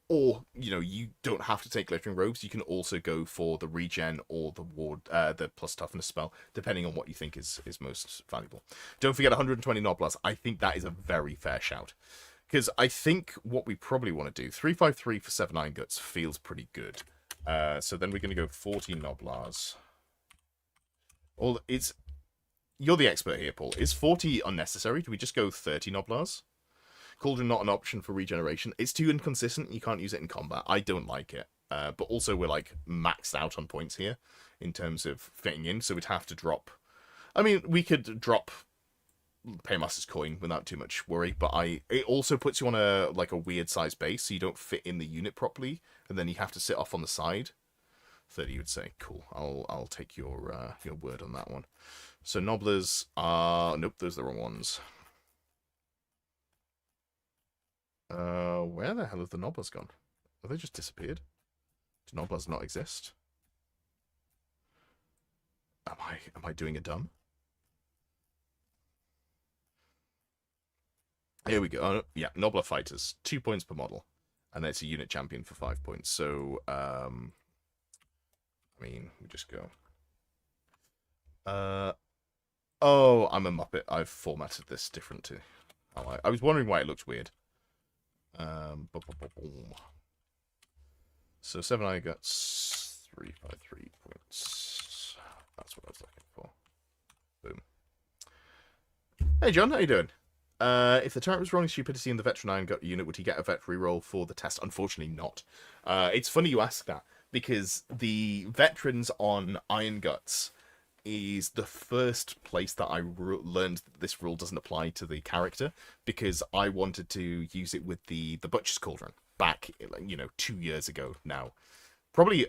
Speaker 1: Or, you know, you don't have to take Glittering Robes. You can also go for the regen or the ward, the plus toughness spell, depending on what you think is most valuable. Don't forget 120 Noblars. I think that is a very fair shout. Because I think what we probably want to do, 353 for 7 Iron Guts feels pretty good. So then we're going to go 14 Noblars. You're the expert here, Paul. Is 40 unnecessary? Do we just go 30 Noblars? Cauldron not an option for regeneration. It's too inconsistent. You can't use it in combat. I don't like it. But also we're like maxed out on points here in terms of fitting in. So we'd have to drop. I mean, we could drop Paymaster's Coin without too much worry. But it also puts you on a weird size base, so you don't fit in the unit properly, and then you have to sit off on the side. 30, you would say. Cool. I'll take your word on that one. So Nobblers are nope. Those are the wrong ones. Where the hell have the Nobblers gone? Have they just disappeared? Do Nobblers not exist? Am I doing a dumb? Here we go. Oh, yeah, Nobbler Fighters, 2 points per model, and then it's a unit champion for 5 points. So, I mean, we just go. Oh, I'm a muppet. I've formatted this different to how I was wondering why it looked weird. So 7 I got 353 points. That's what I was looking for. Boom. Hey John, how you doing? If the tyrant was rolling stupidity in the veteran Iron Gut unit, would he get a vet reroll for the test? Unfortunately not. It's funny you ask that, because the veterans on Iron Guts is the first place that I learned that this rule doesn't apply to the character, because I wanted to use it with the Butcher's Cauldron back, 2 years ago now. Probably,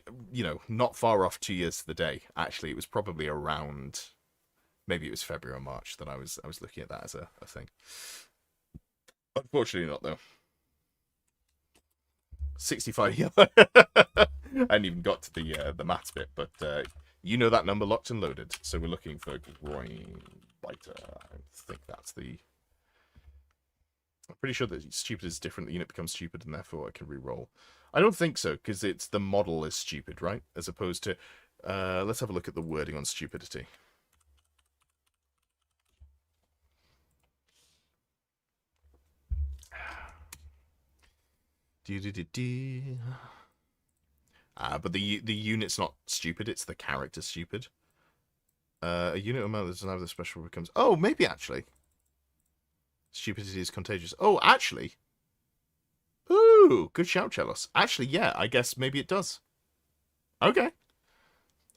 Speaker 1: not far off 2 years to the day. Actually, it was probably around, maybe it was February or March that I was looking at that as a thing. Unfortunately not, though. 65. I hadn't even got to the maths bit, but you know that number locked and loaded. So we're looking for Groin Biter. I think that's the... I'm pretty sure that stupid is different. The unit becomes stupid and therefore I can re-roll. I don't think so, because it's the model is stupid, right? As opposed to... let's have a look at the wording on stupidity. But the unit's not stupid, it's the character stupid. A unit amount that doesn't have the special becomes... Oh, maybe actually. Stupidity is contagious. Oh, actually. Ooh, good shout, Chelos. Actually, yeah, I guess maybe it does. Okay.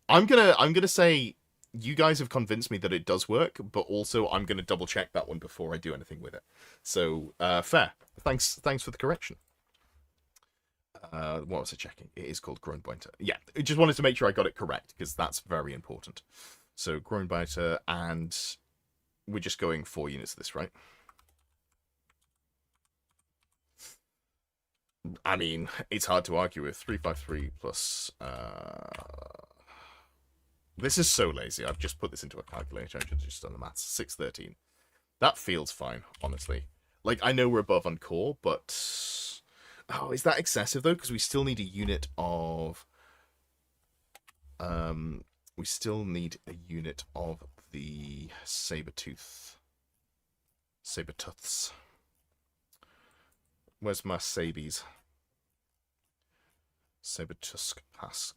Speaker 1: I'm gonna say you guys have convinced me that it does work, but also I'm gonna double check that one before I do anything with it. So, fair. Thanks for the correction. What was I checking? It is called Groinbiter. Yeah, I just wanted to make sure I got it correct, because that's very important. So, Groinbiter, and we're just going 4 units of this, right? I mean, it's hard to argue with. 353 plus... This is so lazy. I've just put this into a calculator. I should have just done the maths. 613. That feels fine, honestly. Like, I know we're above on core, but... Oh, is that excessive, though? Because we still need a unit of... We still need a unit of the Sabertooths. Where's my Sabies? Saber Tusk packs.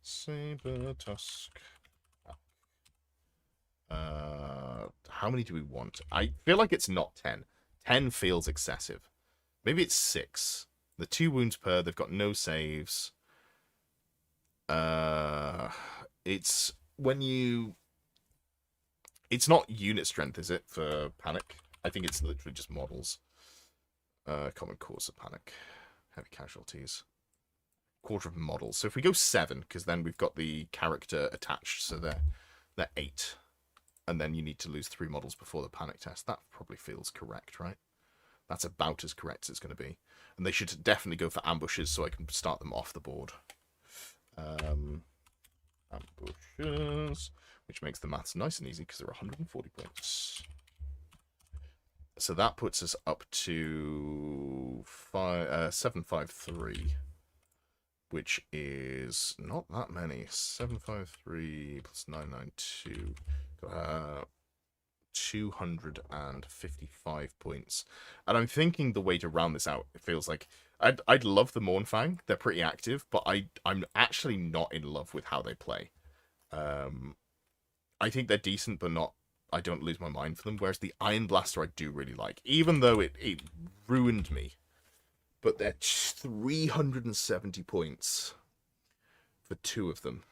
Speaker 1: Saber Tusk. How many do we want? I feel like it's not 10. 10 feels excessive. Maybe it's 6. The 2 wounds per. They've got no saves. It's when you. It's not unit strength, is it, for panic? I think it's literally just models. Common cause of panic. Heavy casualties. Quarter of models. So if we go 7, because then we've got the character attached, so they're 8. And then you need to lose 3 models before the panic test. That probably feels correct, right? That's about as correct as it's going to be. And they should definitely go for ambushes so I can start them off the board. Ambushes, which makes the maths nice and easy because they're 140 points. So that puts us up to 753, which is not that many. 753 plus 992. 255 points. And I'm thinking the way to round this out, it feels like I'd love the Mournfang. They're pretty active, but I'm actually not in love with how they play. I think they're decent, but not. I don't lose my mind for them. Whereas the Iron Blaster I do really like, even though it ruined me. But they're 370 points for 2 of them.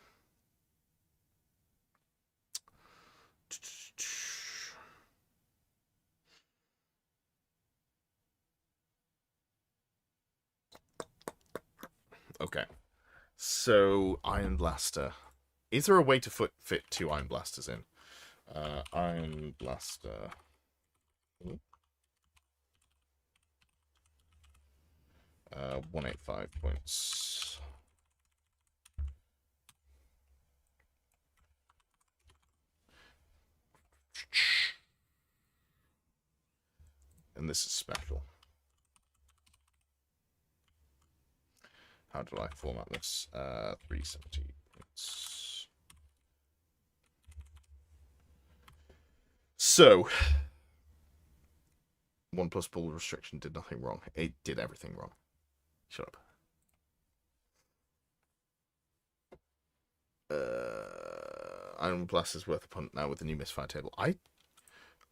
Speaker 1: Okay, so Iron Blaster. Is there a way to fit 2 Iron Blasters in? Iron Blaster. 185 points. And this is special. How do I format this? 370 points. So, 1+ pull restriction did nothing wrong. It did everything wrong. Shut up. Iron Blast is worth a punt now with the new misfire table. I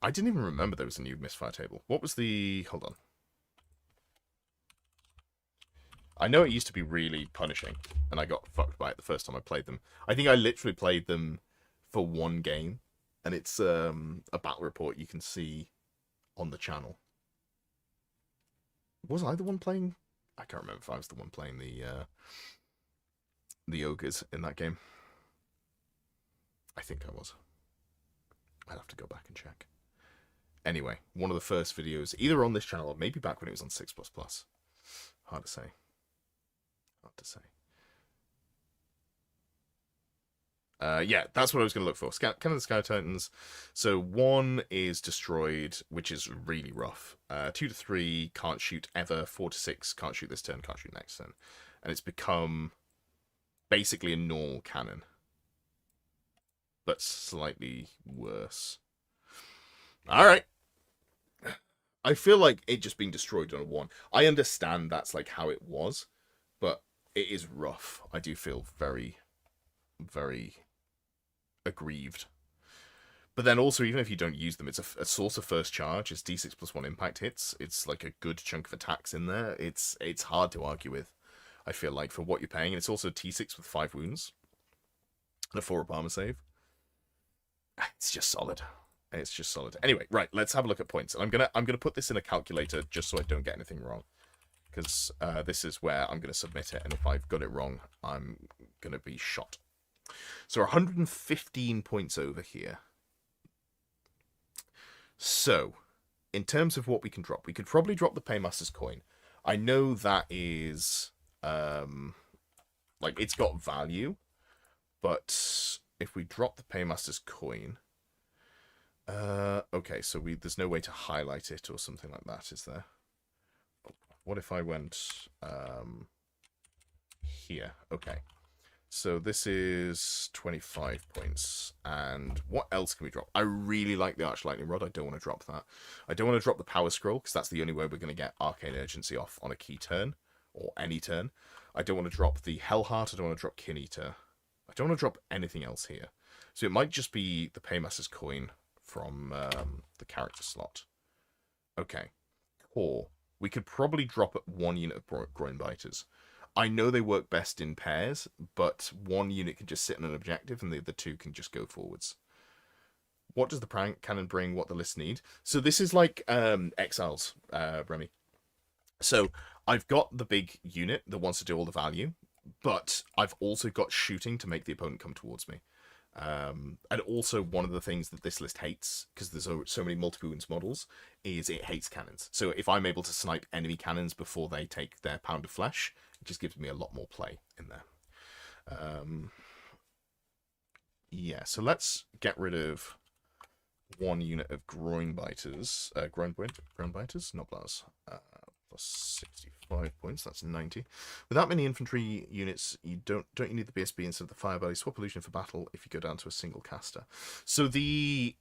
Speaker 1: didn't even remember there was a new misfire table. What was the... Hold on. I know it used to be really punishing, and I got fucked by it the first time I played them. I think I literally played them for 1 game, and it's a battle report you can see on the channel. Was I the one playing? I can't remember if I was the one playing the ogres in that game. I think I was. I'd have to go back and check. Anyway, one of the first videos, either on this channel or maybe back when it was on 6++. Hard to say. Hard to say. Yeah, that's what I was going to look for. Cannon Sky Titans. So 1 is destroyed, which is really rough. 2 to 3 can't shoot ever. 4 to 6 can't shoot this turn, can't shoot next turn. And it's become basically a normal cannon, but slightly worse. Alright. I feel like it just being destroyed on a 1. I understand that's like how it was, but it is rough. I do feel very, very aggrieved. But then also, even if you don't use them, it's a source of first charge. It's D6+1 impact hits. It's like a good chunk of attacks in there. It's hard to argue with, I feel like, for what you're paying. And it's also T6 with 5 wounds and a 4-up armor save. It's just solid. It's just solid. Anyway, right, let's have a look at points. And I'm gonna put this in a calculator just so I don't get anything wrong, because this is where I'm gonna submit it, and if I've got it wrong, I'm gonna be shot. So 115 points over here. So, in terms of what we can drop, we could probably drop the Paymaster's coin. I know that is like, it's got value, but if we drop the Paymaster's coin. Okay, so there's no way to highlight it or something like that, is there? What if I went here? Okay, So this is 25 points. And what else can we drop? I really like the Arch Lightning Rod. I don't want to drop that. I don't want to drop the Power Scroll, because that's the only way we're going to get Arcane Urgency off on a key turn, or any turn. I don't want to drop the Hellheart. I don't want to drop Kin Eater. I don't want to drop anything else here. So it might just be the Paymaster's Coin from the character slot. Okay. Core. We could probably drop at 1 unit of Groinbiters. I know they work best in pairs, but 1 unit can just sit on an objective and the other 2 can just go forwards. What does the Prank Cannon bring? What the list need? So this is like Exiles, Remy. So I've got the big unit that wants to do all the value, but I've also got shooting to make the opponent come towards me. And also one of the things that this list hates, because there's so many multiple wounds models, is it hates cannons. So if I'm able to snipe enemy cannons before they take their pound of flesh, it just gives me a lot more play in there. Yeah, so let's get rid of 1 unit of Groinbiters. Groinbiters? Noblars. Plus 65 points, that's 90. With that many infantry units, you don't you need the BSB instead of the fire belly? Swap illusion for battle if you go down to a single caster. So the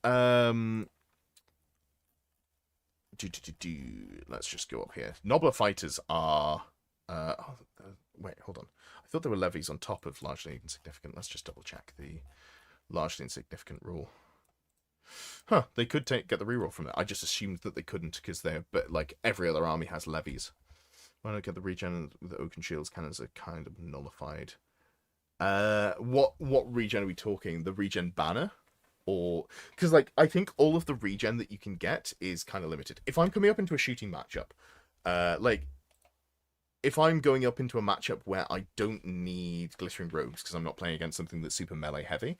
Speaker 1: let's just go up here. Nobbler fighters are wait, hold on. I thought there were levies on top of largely insignificant. Let's just double check the largely insignificant rule. Huh, they could get the reroll from it. I just assumed that they couldn't because but like every other army has levies. Why don't I get the regen with the Oaken Shields cannons are kind of nullified. What regen are we talking? The regen banner? Or because like I think all of the regen that you can get is kind of limited. If I'm coming up into a shooting matchup, like if I'm going up into a matchup where I don't need glittering robes because I'm not playing against something that's super melee heavy,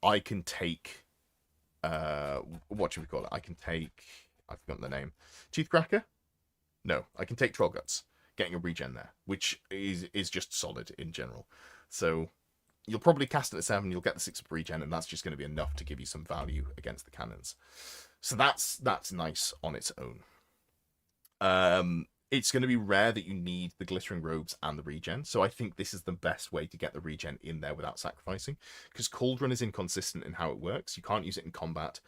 Speaker 1: I can take what should we call it? I can take, I've forgotten the name. Teethcracker? No, I can take Troll Guts, getting a regen there, which is just solid in general. So you'll probably cast it at 7, you'll get the 6 of regen, and that's just going to be enough to give you some value against the cannons. So that's nice on its own. It's going to be rare that you need the glittering robes and the regen, so I think this is the best way to get the regen in there without sacrificing, because Cauldron is inconsistent in how it works. You can't use it in combat,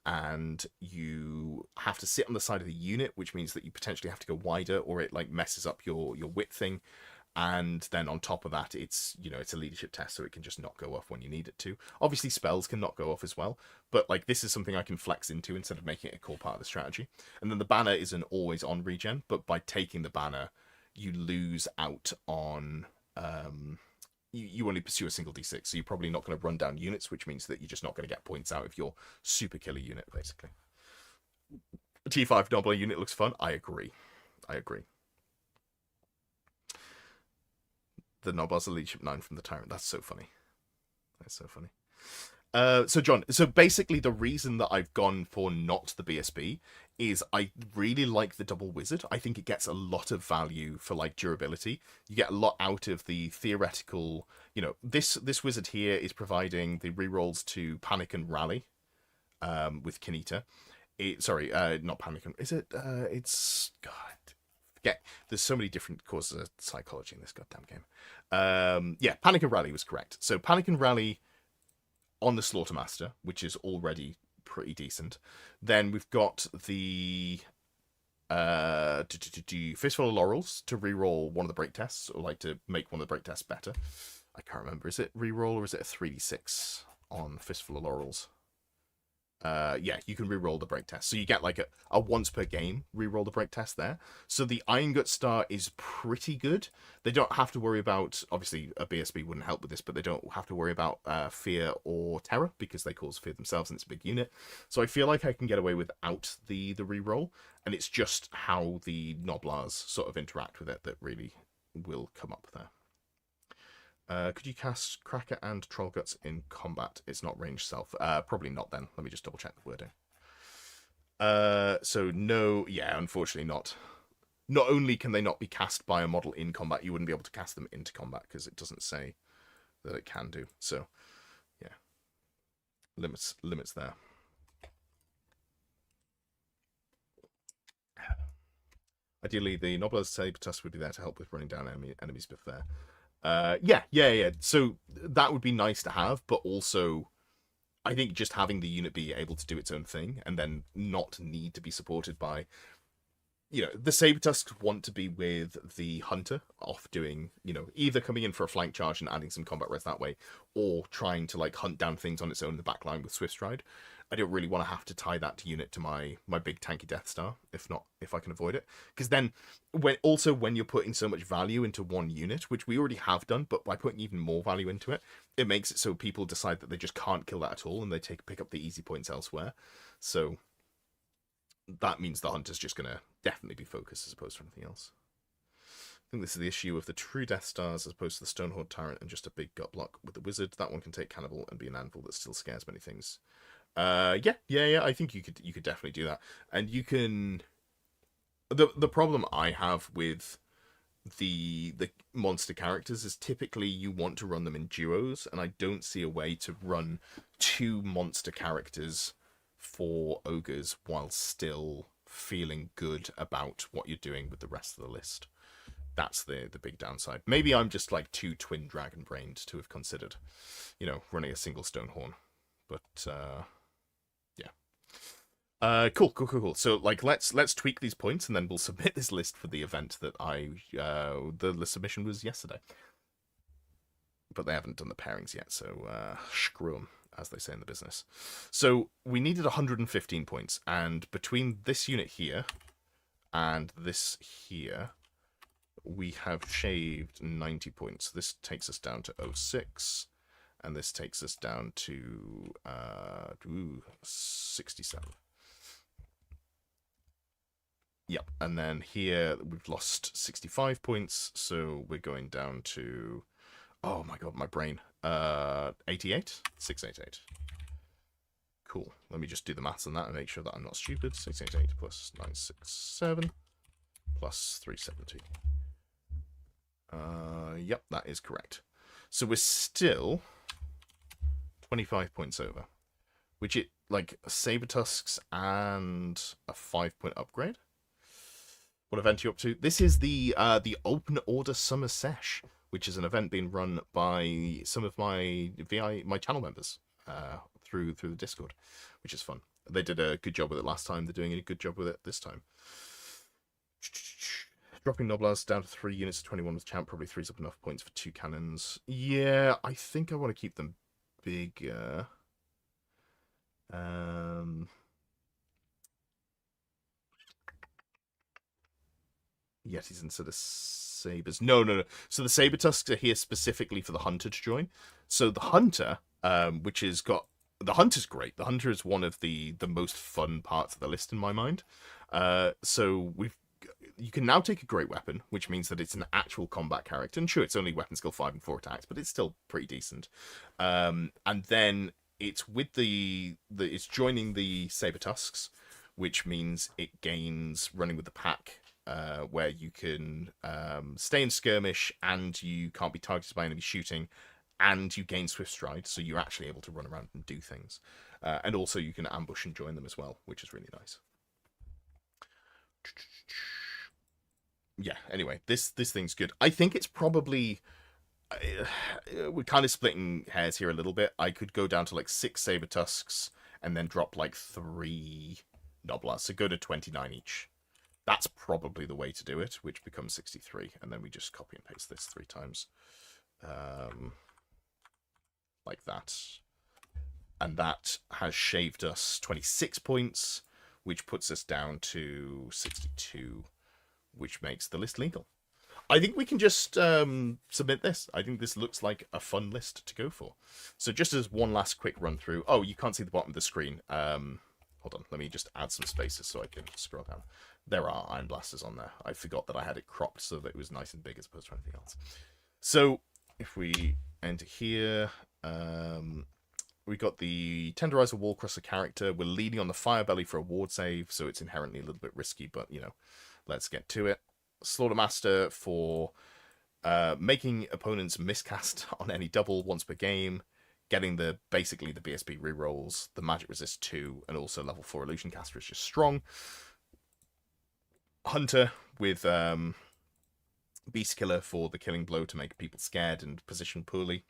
Speaker 1: and you have to sit on the side of the unit, which means that you potentially have to go wider, or it like messes up your width thing. And then on top of that, it's a leadership test, so it can just not go off when you need it to. Obviously, spells can not go off as well, but like this is something I can flex into instead of making it a core part of the strategy. And then the banner is an always on regen, but by taking the banner, you lose out on you only pursue a single d6, so you're probably not going to run down units, which means that you're just not going to get points out of your super killer unit, basically. T5 Nobbler unit looks fun. I agree. The Nobbler's a leadership 9 from the Tyrant. That's so funny. So John, so basically the reason that I've gone for not the BSB is I really like the double wizard. I think it gets a lot of value for like durability. You get a lot out of the theoretical, this wizard here is providing the rerolls to Panic and Rally with Kinita. Not Panic and, is it it's God. There's so many different courses of psychology in this goddamn game. Yeah, Panic and Rally was correct. So Panic and Rally on the Slaughtermaster, which is already pretty decent. Then we've got the Fistful of Laurels to reroll one of the break tests, or like to make one of the break tests better. I can't remember. Is it reroll or is it a 3d6 on Fistful of Laurels? Yeah, you can reroll the break test. So you get like a once per game reroll the break test there. So the Iron Gut Star is pretty good. They don't have to worry about, obviously a BSB wouldn't help with this, but they don't have to worry about fear or terror because they cause fear themselves and it's a big unit. So I feel like I can get away without the reroll, and it's just how the Nobblars sort of interact with it that really will come up there. Could you cast Cracker and Troll Guts in combat? It's not ranged self. Probably not then. Let me just double check the wording. So no, yeah, unfortunately not. Not only can they not be cast by a model in combat, you wouldn't be able to cast them into combat because it doesn't say that it can do. So, yeah. Limits there. Ideally, the Nobbler's Saber Tusk would be there to help with running down enemies before. Yeah. So that would be nice to have, but also I think just having the unit be able to do its own thing and then not need to be supported by, the Sabertusks want to be with the Hunter off doing, either coming in for a flank charge and adding some combat res that way, or trying to like hunt down things on its own in the back line with Swift Stride. I don't really want to have to tie that unit to my big tanky Death Star, if I can avoid it. Because then, when you're putting so much value into one unit, which we already have done, but by putting even more value into it, it makes it so people decide that they just can't kill that at all, and they pick up the easy points elsewhere. So that means the Hunter's just going to definitely be focused as opposed to anything else. I think this is the issue of the true Death Stars as opposed to the Stonehorde Tyrant and just a big gut block with the Wizard. That one can take Cannibal and be an anvil that still scares many things. Yeah. I think you could definitely do that, and you can. The problem I have with the monster characters is typically you want to run them in duos, and I don't see a way to run 2 monster characters for ogres while still feeling good about what you're doing with the rest of the list. That's the big downside. Maybe I'm just like too twin dragon brained to have considered, running a single Stonehorn, but yeah. Cool. So like let's tweak these points and then we'll submit this list for the event that the submission was yesterday. But they haven't done the pairings yet, so screw them, as they say in the business. So we needed 115 points, and between this unit here and this here, we have shaved 90 points. This takes us down to 06, and this takes us down to 67. Yep, and then here we've lost 65 points, so we're going down to, oh my god, my brain, 88? 688. Cool, let me just do the maths on that and make sure that I'm not stupid. 688 plus 967 plus 370. Yep, that is correct. So we're still 25 points over, which it, like, Sabertusks and a 5-point upgrade. What event are you up to? This is the Open Order Summer Sesh, which is an event being run by some of my channel members through the Discord, which is fun. They did a good job with it last time. They're doing a good job with it this time. Dropping Noblars down to 3 units of 21 with champ probably frees up enough points for 2 cannons. Yeah, I think I want to keep them bigger. Yetis instead of sabers. No. So the Sabertusks are here specifically for the Hunter to join. So the Hunter, which has got... The Hunter's great. The Hunter is one of the most fun parts of the list in my mind. So you can now take a great weapon, which means that it's an actual combat character. And sure, it's only weapon skill 5 and 4 attacks, but it's still pretty decent. And then it's with it's joining the Sabertusks, which means it gains running with the pack, where you can stay in skirmish and you can't be targeted by enemy shooting, and you gain Swift Stride, so you're actually able to run around and do things. And also you can ambush and join them as well, which is really nice. Yeah, anyway, this thing's good. I think it's probably... we're kind of splitting hairs here a little bit. I could go down to like 6 Sabertusks and then drop like 3 Noblars, so go to 29 each. That's probably the way to do it, which becomes 63, and then we just copy and paste this 3 times. Like that. And that has shaved us 26 points, which puts us down to 62, which makes the list legal. I think we can just submit this. I think this looks like a fun list to go for. So just as one last quick run through. Oh, you can't see the bottom of the screen. Hold on, let me just add some spaces so I can scroll down. There are Iron Blasters on there. I forgot that I had it cropped so that it was nice and big as opposed to anything else. So if we enter here, we got the Tenderizer Wallcrosser character. We're leading on the Firebelly for a ward save, so it's inherently a little bit risky, but, let's get to it. Slaughtermaster for making opponents miscast on any double once per game, getting basically the BSB rerolls, the magic resist 2, and also level 4 illusion caster is just strong. Hunter with Beast Killer for the killing blow to make people scared and position poorly.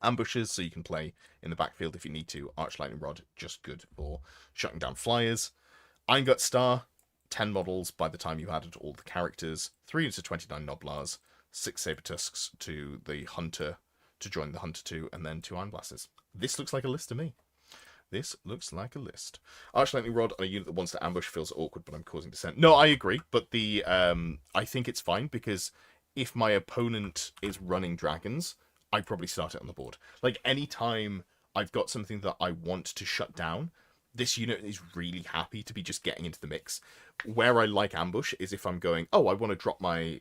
Speaker 1: Ambushes, so you can play in the backfield if you need to. Arch Lightning Rod, just good for shutting down flyers. Iron Gut Star, 10 models by the time you added all the characters. 3 into 29 Noblars, 6 Saber Tusks to the Hunter to join the Hunter 2, and then 2 Iron Blasters. This looks like a list to me. This looks like a list. Arch Lightning Rod on a unit that wants to ambush feels awkward, but I'm causing dissent. No, I agree, but the I think it's fine, because if my opponent is running dragons, I probably start it on the board. Like, anytime I've got something that I want to shut down, this unit is really happy to be just getting into the mix. Where I like ambush is if I'm going, oh, I want to drop my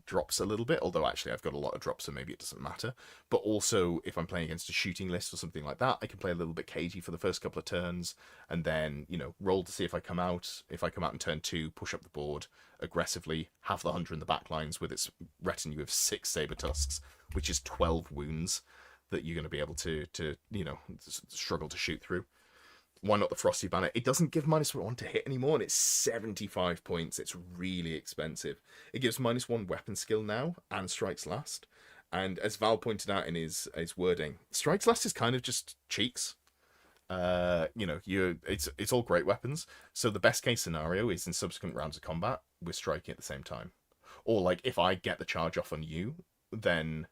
Speaker 1: drops a little bit, although actually I've got a lot of drops, so maybe it doesn't matter. But also, if I'm playing against a shooting list or something like that, I can play a little bit cagey for the first couple of turns, and then, you know, roll to see if I come out. If I come out in turn 2, push up the board aggressively, have the Hunter in the back lines with its retinue of 6 Saber Tusks, which is 12 wounds that you're going to be able to you know, struggle to shoot through. Why not the Frosty Banner? It doesn't give -1 to hit anymore, and it's 75 points. It's really expensive. It gives -1 weapon skill now, and strikes last. And as Val pointed out in his wording, strikes last is kind of just cheeks. You know, it's all great weapons. So the best case scenario is in subsequent rounds of combat, we're striking at the same time. Or like, if I get the charge off on you, then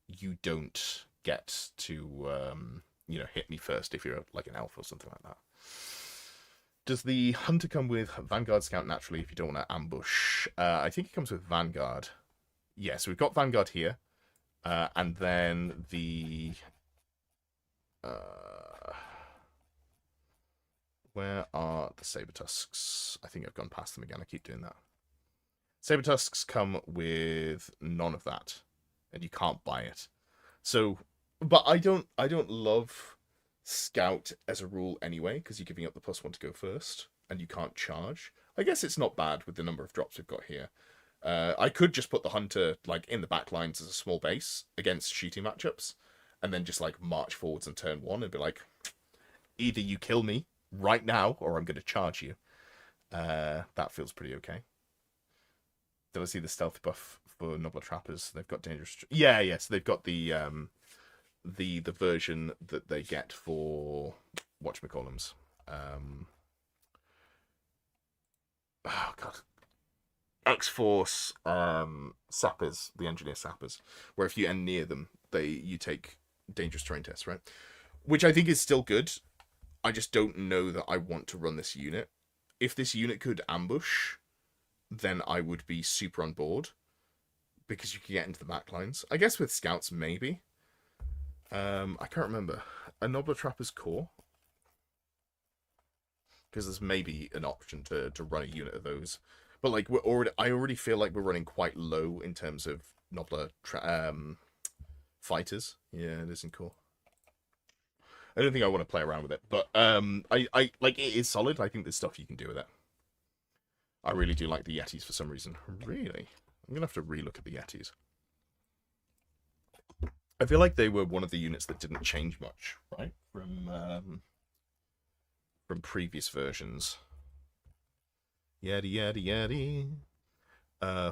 Speaker 1: you don't get to you know, hit me first if you're like an elf or something like that. Does the Hunter come with Vanguard Scout naturally if you don't want to ambush? I think it comes with Vanguard. Yeah, so we've got Vanguard here. And then the... where are the Saber Tusks? I think I've gone past them again. I keep doing that. Saber Tusks come with none of that, and you can't buy it. So... But I don't love Scout as a rule anyway, because you're giving up the +1 to go first, and you can't charge. I guess it's not bad with the number of drops we've got here. I could just put the Hunter like in the back lines as a small base against shooting matchups, and then just like march forwards on turn 1 and be like, either you kill me right now, or I'm going to charge you. That feels pretty okay. Did I see the stealth buff for Nobler Trappers? They've got dangerous... Yeah, so they've got the version that they get for whatchamacallums. Oh god, X-Force sappers, the engineer sappers, where if you end near them, you take dangerous terrain tests, right? Which I think is still good. I just don't know that I want to run this unit. If this unit could ambush, then I would be super on board, because you can get into the back lines. I guess with scouts maybe. I can't remember. A Nobler Trapper's Core? Because there's maybe an option to run a unit of those. But like, I already feel like we're running quite low in terms of Nobler fighters. Yeah, it isn't cool. I don't think I want to play around with it, but I like, it is solid. I think there's stuff you can do with it. I really do like the Yetis for some reason. Really? I'm gonna have to relook at the Yetis. I feel like they were one of the units that didn't change much, right? From previous versions. Yeti.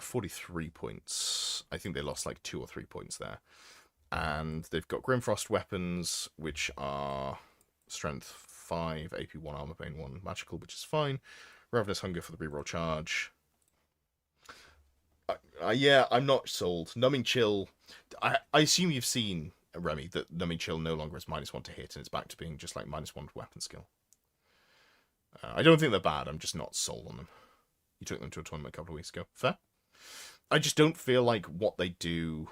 Speaker 1: 43 points. I think they lost like 2 or 3 points there. And they've got Grimfrost weapons, which are Strength 5, AP 1, Armor Bane 1, Magical, which is fine. Ravenous Hunger for the reroll charge. Yeah, I'm not sold. Numbing Chill... I assume you've seen, Remy, that Numbing Chill no longer is -1 to hit, and it's back to being just like -1 to weapon skill. I don't think they're bad, I'm just not sold on them. You took them to a tournament a couple of weeks ago. Fair. I just don't feel like what they do...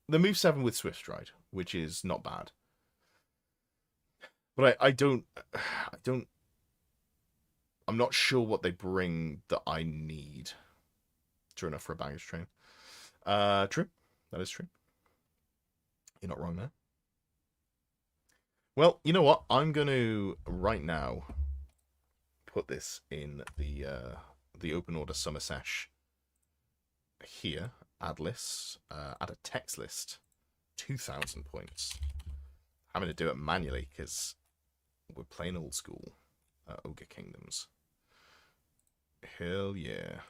Speaker 1: They move 7 with Swift Stride, which is not bad. But I don't... I'm not sure what they bring that I need. True enough for a baggage train. True. That is true. You're not wrong there. Well, you know what? I'm going to, right now, put this in the open order summer sesh here. Add lists. Add a text list. 2,000 points. I'm going to do it manually because we're playing old school. Ogre Kingdoms. Hell yeah.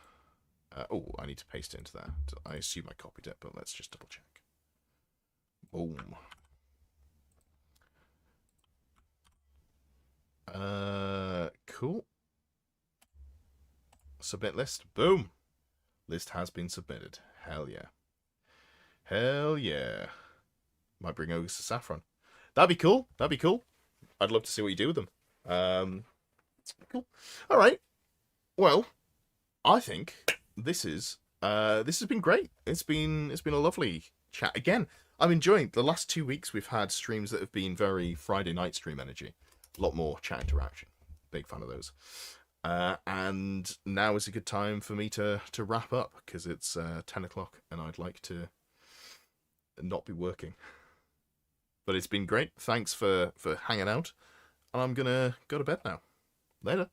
Speaker 1: Oh, I need to paste it into there. I assume I copied it, but let's just double check. Boom. Cool. Submit list. Boom. List has been submitted. Hell yeah. Hell yeah. Might bring Ogres to Saffron. That'd be cool. That'd be cool. I'd love to see what you do with them. Cool. All right. Well, I think this has been great. It's been a lovely chat. Again, I'm enjoying the last 2 weeks. We've had streams that have been very Friday night stream energy. A lot more chat interaction. Big fan of those. And now is a good time for me to wrap up because it's 10 o'clock and I'd like to not be working. But it's been great. Thanks for hanging out. And I'm going to go to bed now. Later.